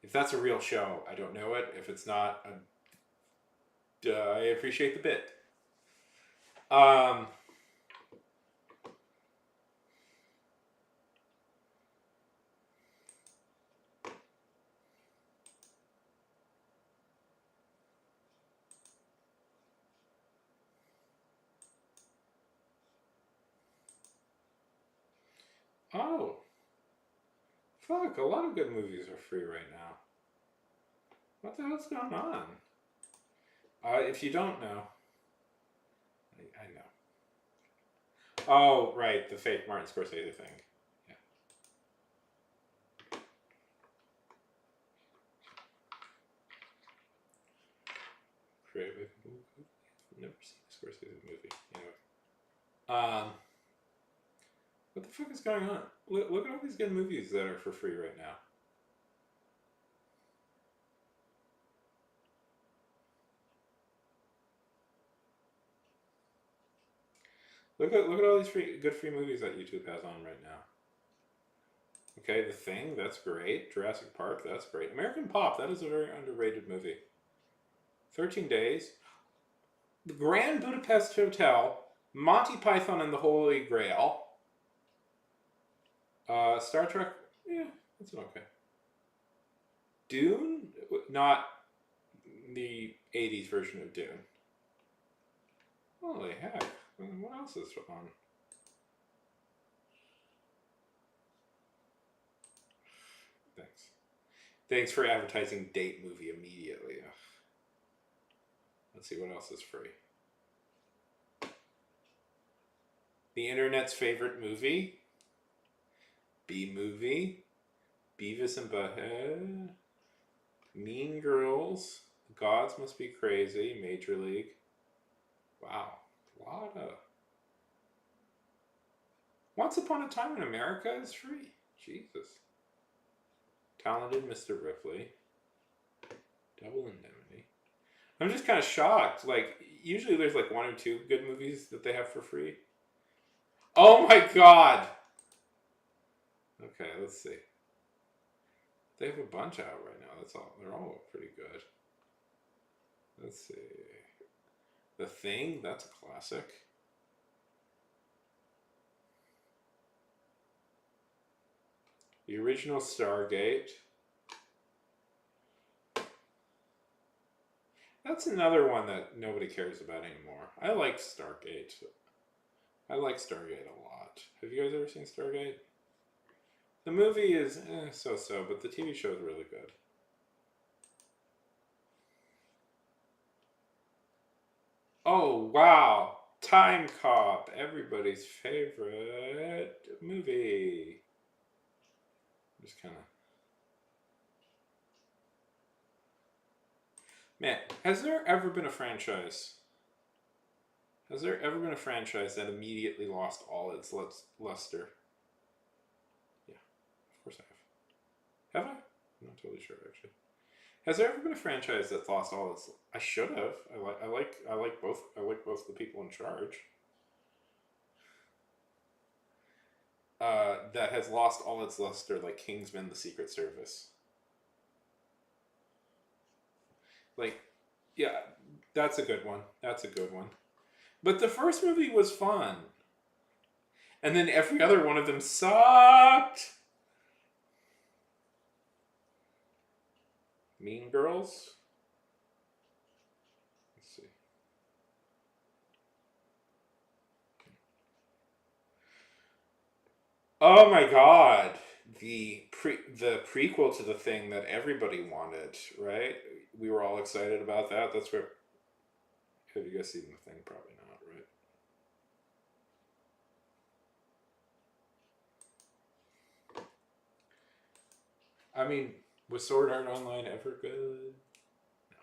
If that's a real show, I don't know it. If it's not, I appreciate the bit. Oh, fuck! A lot of good movies are free right now. What the hell's going on? If you don't know, I know. Oh, right, the fake Martin Scorsese thing. Yeah. never seen a Scorsese movie. Anyway. What the fuck is going on? Look at all these good movies that are for free right now. Look at all these good free movies that YouTube has on right now. Okay, The Thing, that's great. Jurassic Park, that's great. American Pop, that is a very underrated movie. 13 Days. The Grand Budapest Hotel. Monty Python and the Holy Grail. Star Trek, yeah, that's okay. Dune, not the 80s version of Dune. Holy heck, what else is on? Thanks for advertising date movie immediately. Let's see what else is free. The internet's favorite movie. B-Movie. Beavis and Butthead. Mean Girls. The Gods Must Be Crazy. Major League. Wow. A lot of... Once Upon a Time in America is free. Jesus. Talented Mr. Ripley. Double Indemnity. I'm just kind of shocked. Like, usually there's like 1 or 2 good movies that they have for free. Oh my god! Okay, let's see. They have a bunch out right now. That's all. They're all pretty good. Let's see. The Thing, that's a classic. The original Stargate. That's another one that nobody cares about anymore. I like Stargate. I like Stargate a lot. Have you guys ever seen Stargate? The movie is so-so, but the TV show is really good. Oh, wow. Time Cop, everybody's favorite movie. Just kind of... Man, has there ever been a franchise? Has there ever been a franchise that immediately lost all its luster? Yeah, of course I have. Have I? I'm not totally sure actually. Has there ever been a franchise that's lost all its? I should have. I like both. I like both the people in charge. That has lost all its luster, like Kingsman: The Secret Service. Like, yeah, that's a good one. That's a good one. But the first movie was fun. And then every other one of them sucked. Mean Girls. Let's see. Oh my god. The prequel to The Thing that everybody wanted, right? We were all excited about that. That's where... Have you guys seen The Thing? Probably not, right? I mean, was Sword Art Online ever good? No.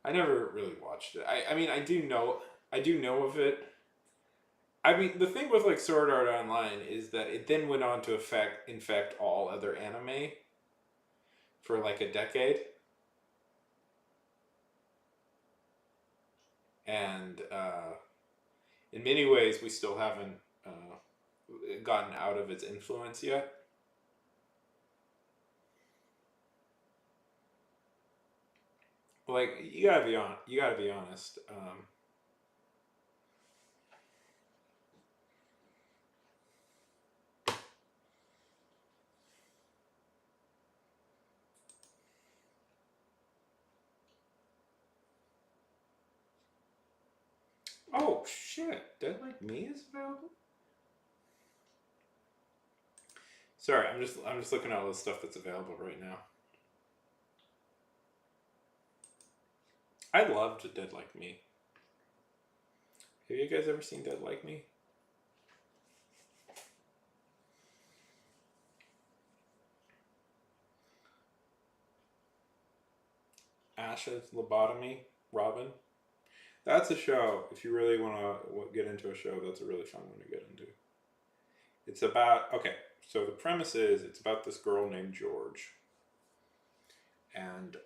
I never really watched it. I mean, I do know of it. I mean, the thing with like Sword Art Online is that it then went on to infect all other anime for like a decade. And in many ways, we still haven't gotten out of its influence yet. Like, you gotta be honest. Oh shit! Dead Like Me is available. Sorry, I'm just looking at all the stuff that's available right now. I loved Dead Like Me. Have you guys ever seen Dead Like Me? Ash's Lobotomy, Robin. That's a show. If you really want to get into a show, that's a really fun one to get into. It's about, okay, so the premise is it's about this girl named George. And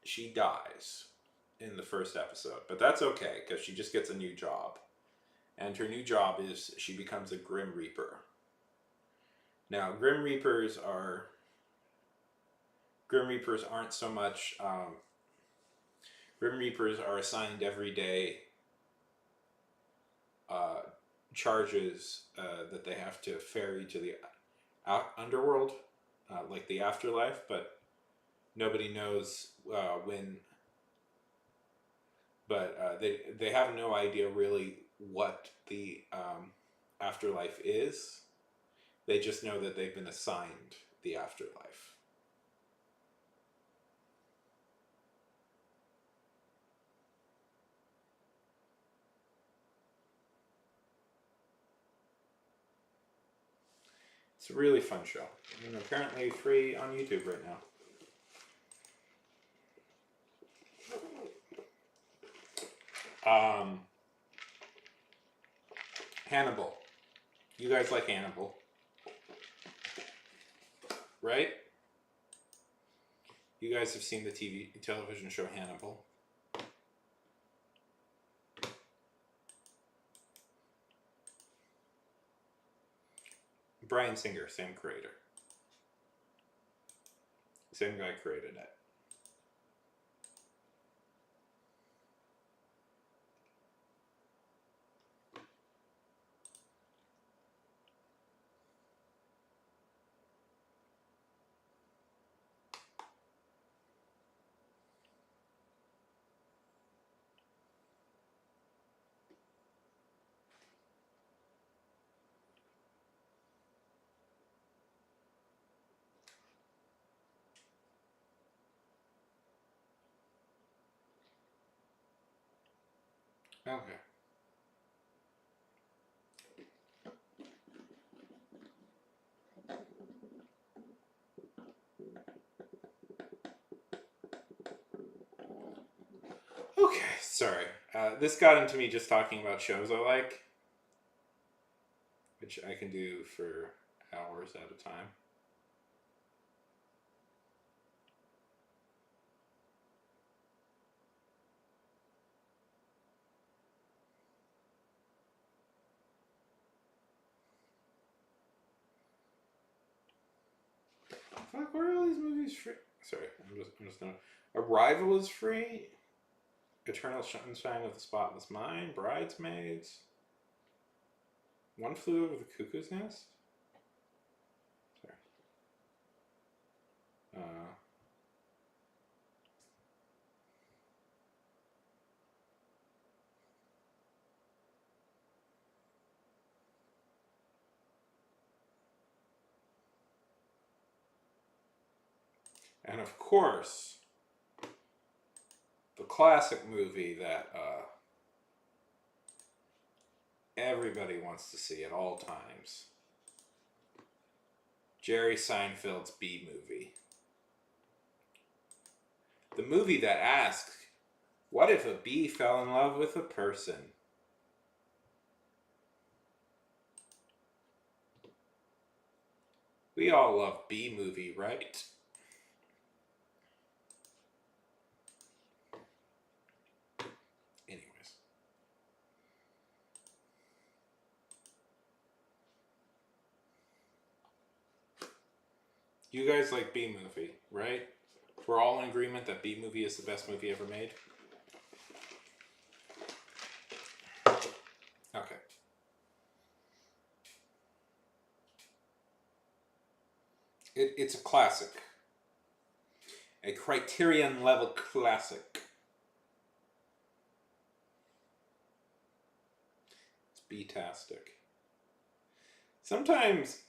she dies in the first episode. But that's okay, because she just gets a new job. And her new job is she becomes a Grim Reaper. Now, Grim Reapers aren't so much... Grim Reapers are assigned every day charges that they have to ferry to the underworld, like the afterlife, but nobody knows when. But they have no idea really what the afterlife is. They just know that they've been assigned the afterlife. It's a really fun show. And apparently free on YouTube right now. Hannibal. You guys like Hannibal, right? You guys have seen the television show Hannibal. Bryan Singer, same creator. Same guy created it. Okay. Okay, sorry. This got into me just talking about shows I like, which I can do for hours at a time. Fuck, where are all these movies free? Sorry, I'm just gonna. Arrival is free. Eternal Sunshine of the Spotless Mind. Bridesmaids. One Flew Over the Cuckoo's Nest. Sorry. And of course, the classic movie that everybody wants to see at all times. Jerry Seinfeld's Bee Movie. The movie that asks, what if a bee fell in love with a person? We all love Bee Movie, right? You guys like Bee Movie, right? We're all in agreement that Bee Movie is the best movie ever made? Okay. It's a classic. A Criterion level classic. It's Bee-tastic. Sometimes,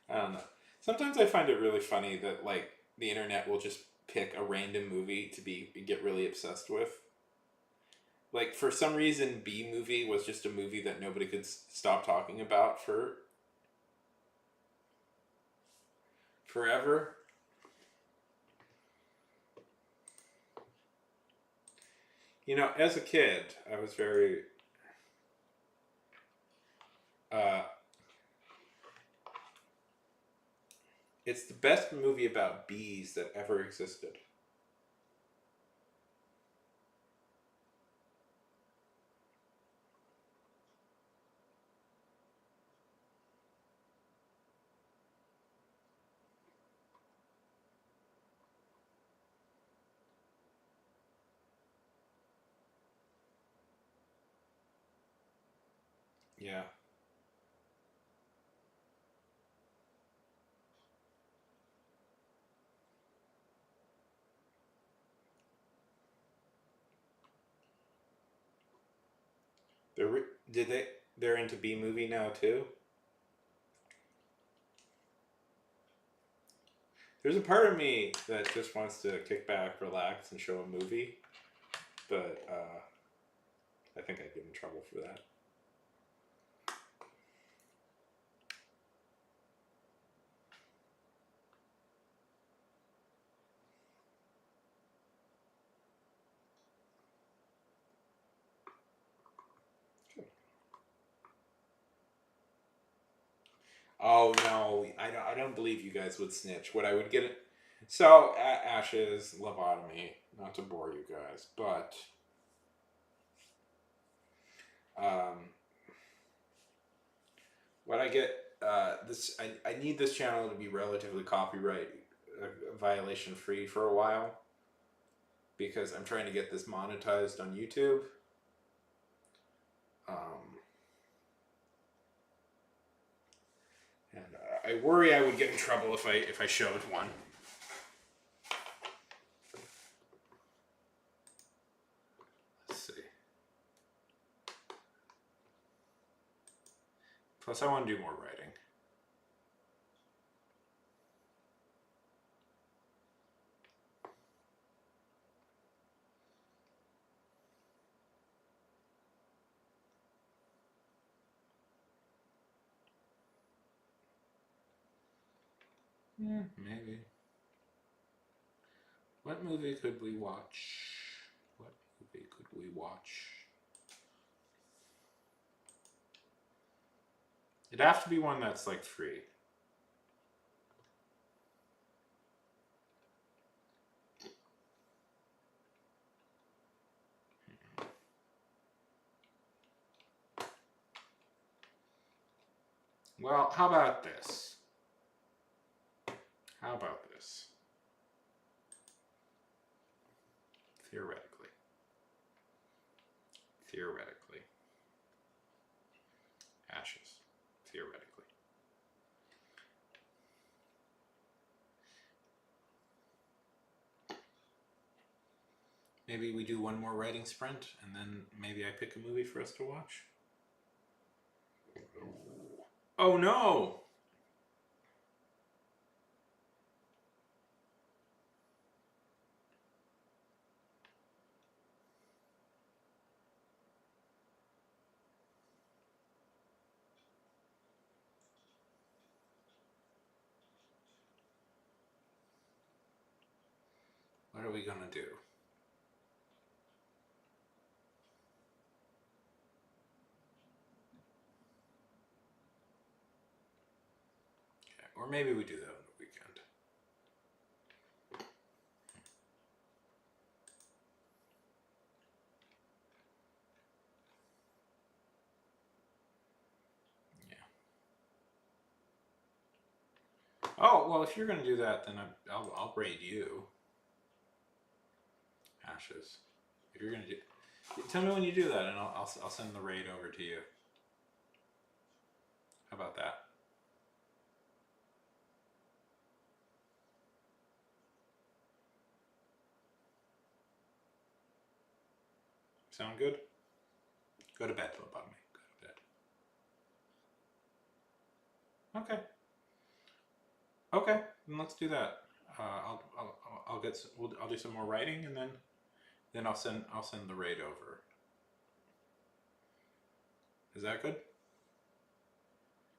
I don't know. Sometimes I find it really funny that like the internet will just pick a random movie to get really obsessed with. Like for some reason, Bee Movie was just a movie that nobody could stop talking about for forever. You know, as a kid, I was very. Uh, it's the best movie about bees that ever existed. Yeah. Did they? They're into B movie now too. There's a part of me that just wants to kick back, relax, and show a movie, but I think I'd get in trouble for that. Oh no, I don't believe you guys would snitch. What I would get it. So Ashes, lobotomy. Not to bore you guys, but um, what I get this I need this channel to be relatively copyright violation free for a while because I'm trying to get this monetized on YouTube. Um, and I worry I would get in trouble if I showed one. Let's see. Plus, I want to do more writing. Yeah, maybe. What movie could we watch? What movie could we watch? It'd have to be one that's like free. Well, how about this? How about this? Theoretically. Theoretically. Ashes. Theoretically. Maybe we do one more writing sprint and then maybe I pick a movie for us to watch. Oh no! What are we gonna do? Okay. Or maybe we do that on the weekend. Yeah. Oh, well, if you're gonna do that, then I'll raid you. Ashes. If you're gonna do, tell me when you do that, and I'll send the raid over to you. How about that? Sound good? Go to bed, lobotomy. Go to bed. Okay. Okay. Then let's do that. I'll get I'll do some more writing, and then I'll send the raid over. Is that good?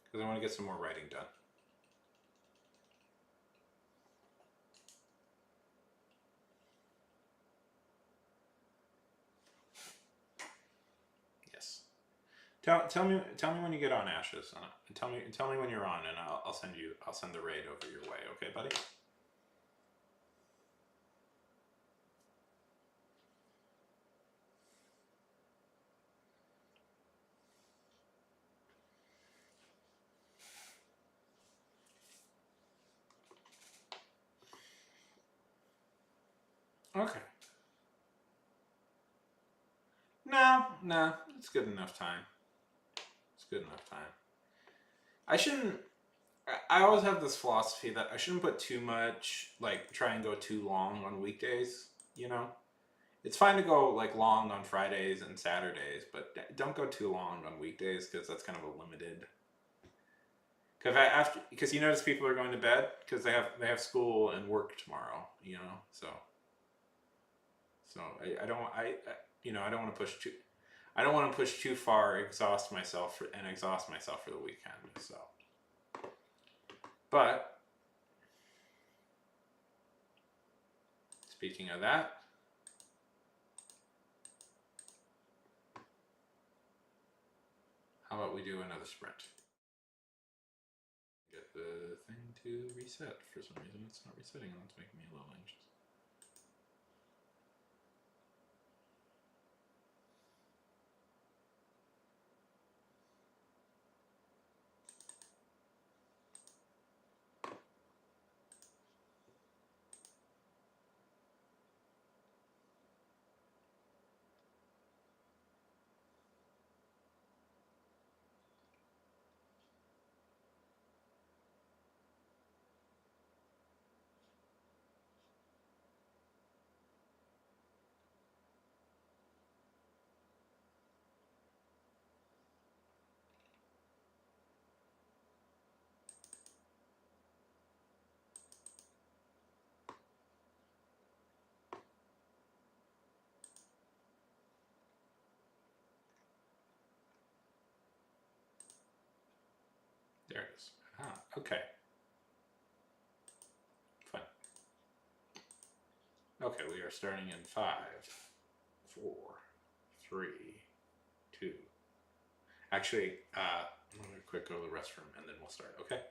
Because I want to get some more writing done. tell me when you get on, Ashes. Tell me when you're on, and I'll send the raid over your way. Okay, buddy. Okay. No, it's good enough time. It's good enough time. I shouldn't. I always have this philosophy that I shouldn't put too much, like, try and go too long on weekdays. You know, it's fine to go like long on Fridays and Saturdays, but don't go too long on weekdays because that's kind of a limited. Because you notice people are going to bed because they have school and work tomorrow. You know, so I don't want to push too. I don't want to push too far, exhaust myself for the weekend. So, but speaking of that, how about we do another sprint? Get the thing to reset. For some reason, it's not resetting, and that's making me a little anxious. There it is. Ah, okay. Fine. Okay, we are starting in 5, 4, 3, 2. Actually, I'm gonna quick go to the restroom and then we'll start. Okay.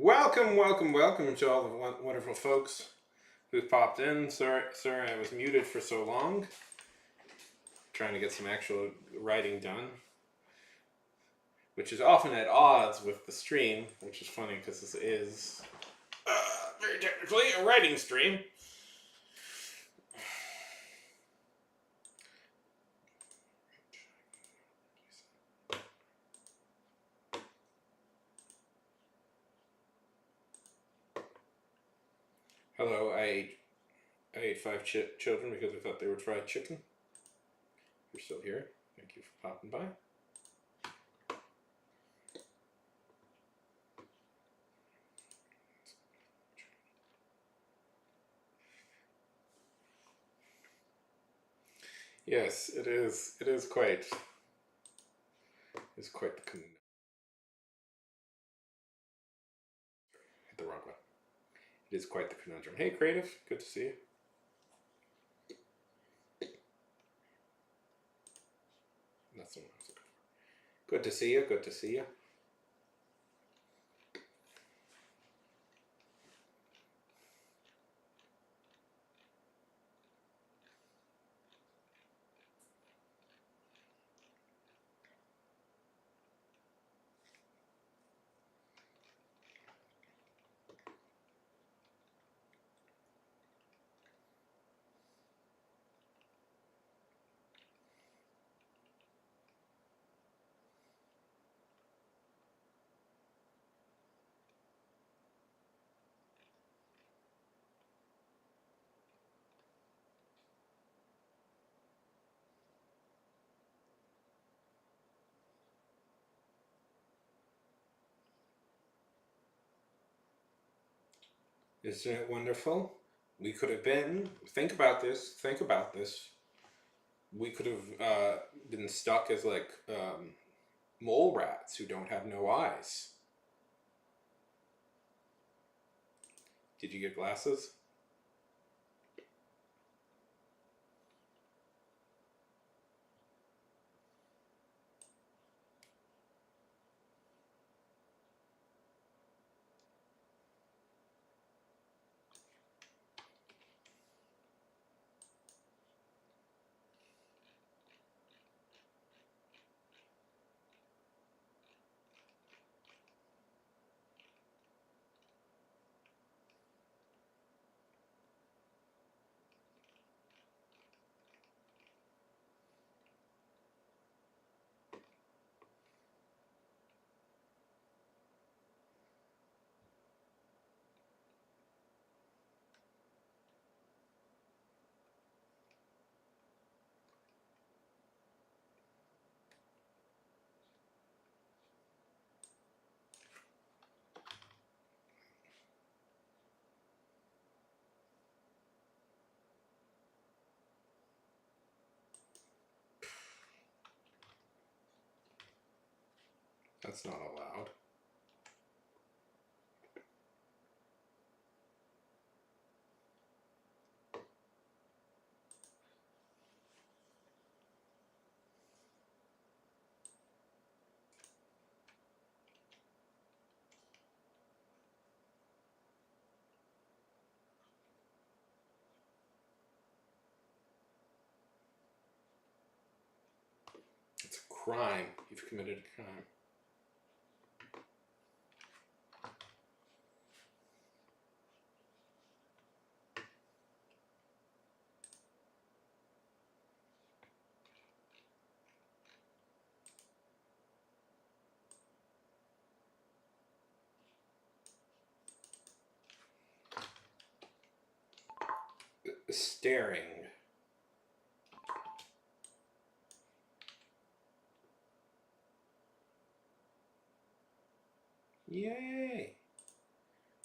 Welcome, welcome, welcome to all the wonderful folks who popped in. Sorry, I was muted for so long. Trying to get some actual writing done, which is often at odds with the stream, which is funny because this is very technically a writing stream. Hello, I ate 5 children because I thought they were fried chicken. You're still here. Thank you for popping by. Yes, it is. It is quite. It's quite the conundrum. Hit the wrong one. It is quite the conundrum. Hey, Creative, good to see you. That's the one I was looking for. Good to see you. Good to see you. Isn't it wonderful? We could have been. Think about this. Think about this. We could have been stuck as like mole rats who don't have no eyes. Did you get glasses? That's not allowed. It's a crime. You've committed a crime. Staring. Yay!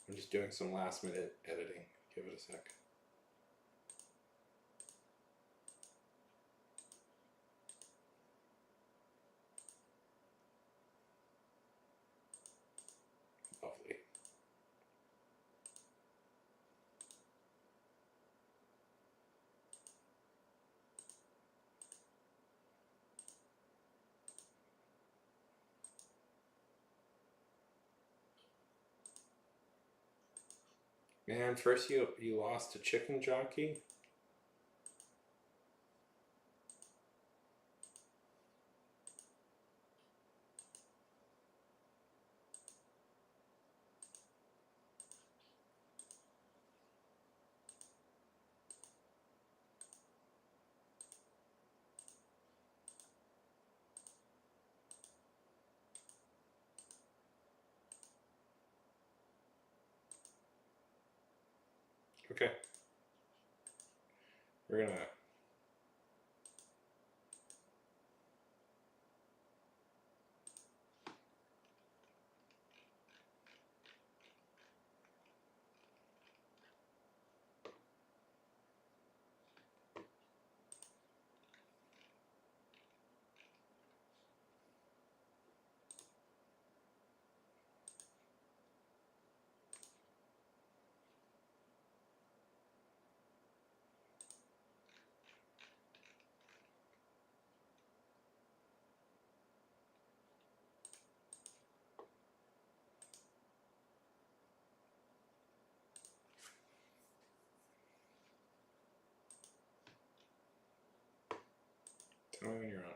I'm just doing some last minute editing. Give it a sec. Lovely. Man, first you lost to Chicken Jockey. Okay. We're gonna. Tell me when you're on.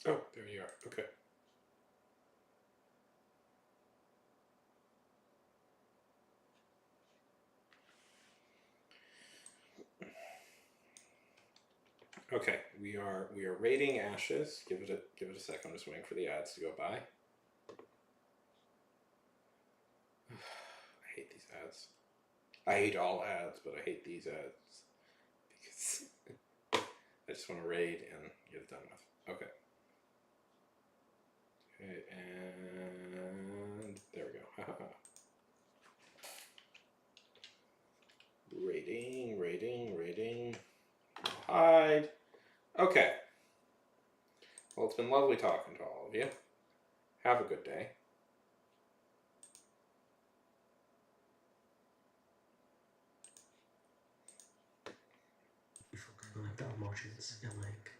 Oh, there you are. Okay. Okay, we are rating Ashes. Give it a sec. I'm just waiting for the ads to go by. I hate these ads. I hate all ads, but I hate these ads because I just want to raid and get it done with. Okay. Okay, and there we go. Rating. Hide. Okay. Well, it's been lovely talking to all of you. Have a good day. I forgot my emotions and like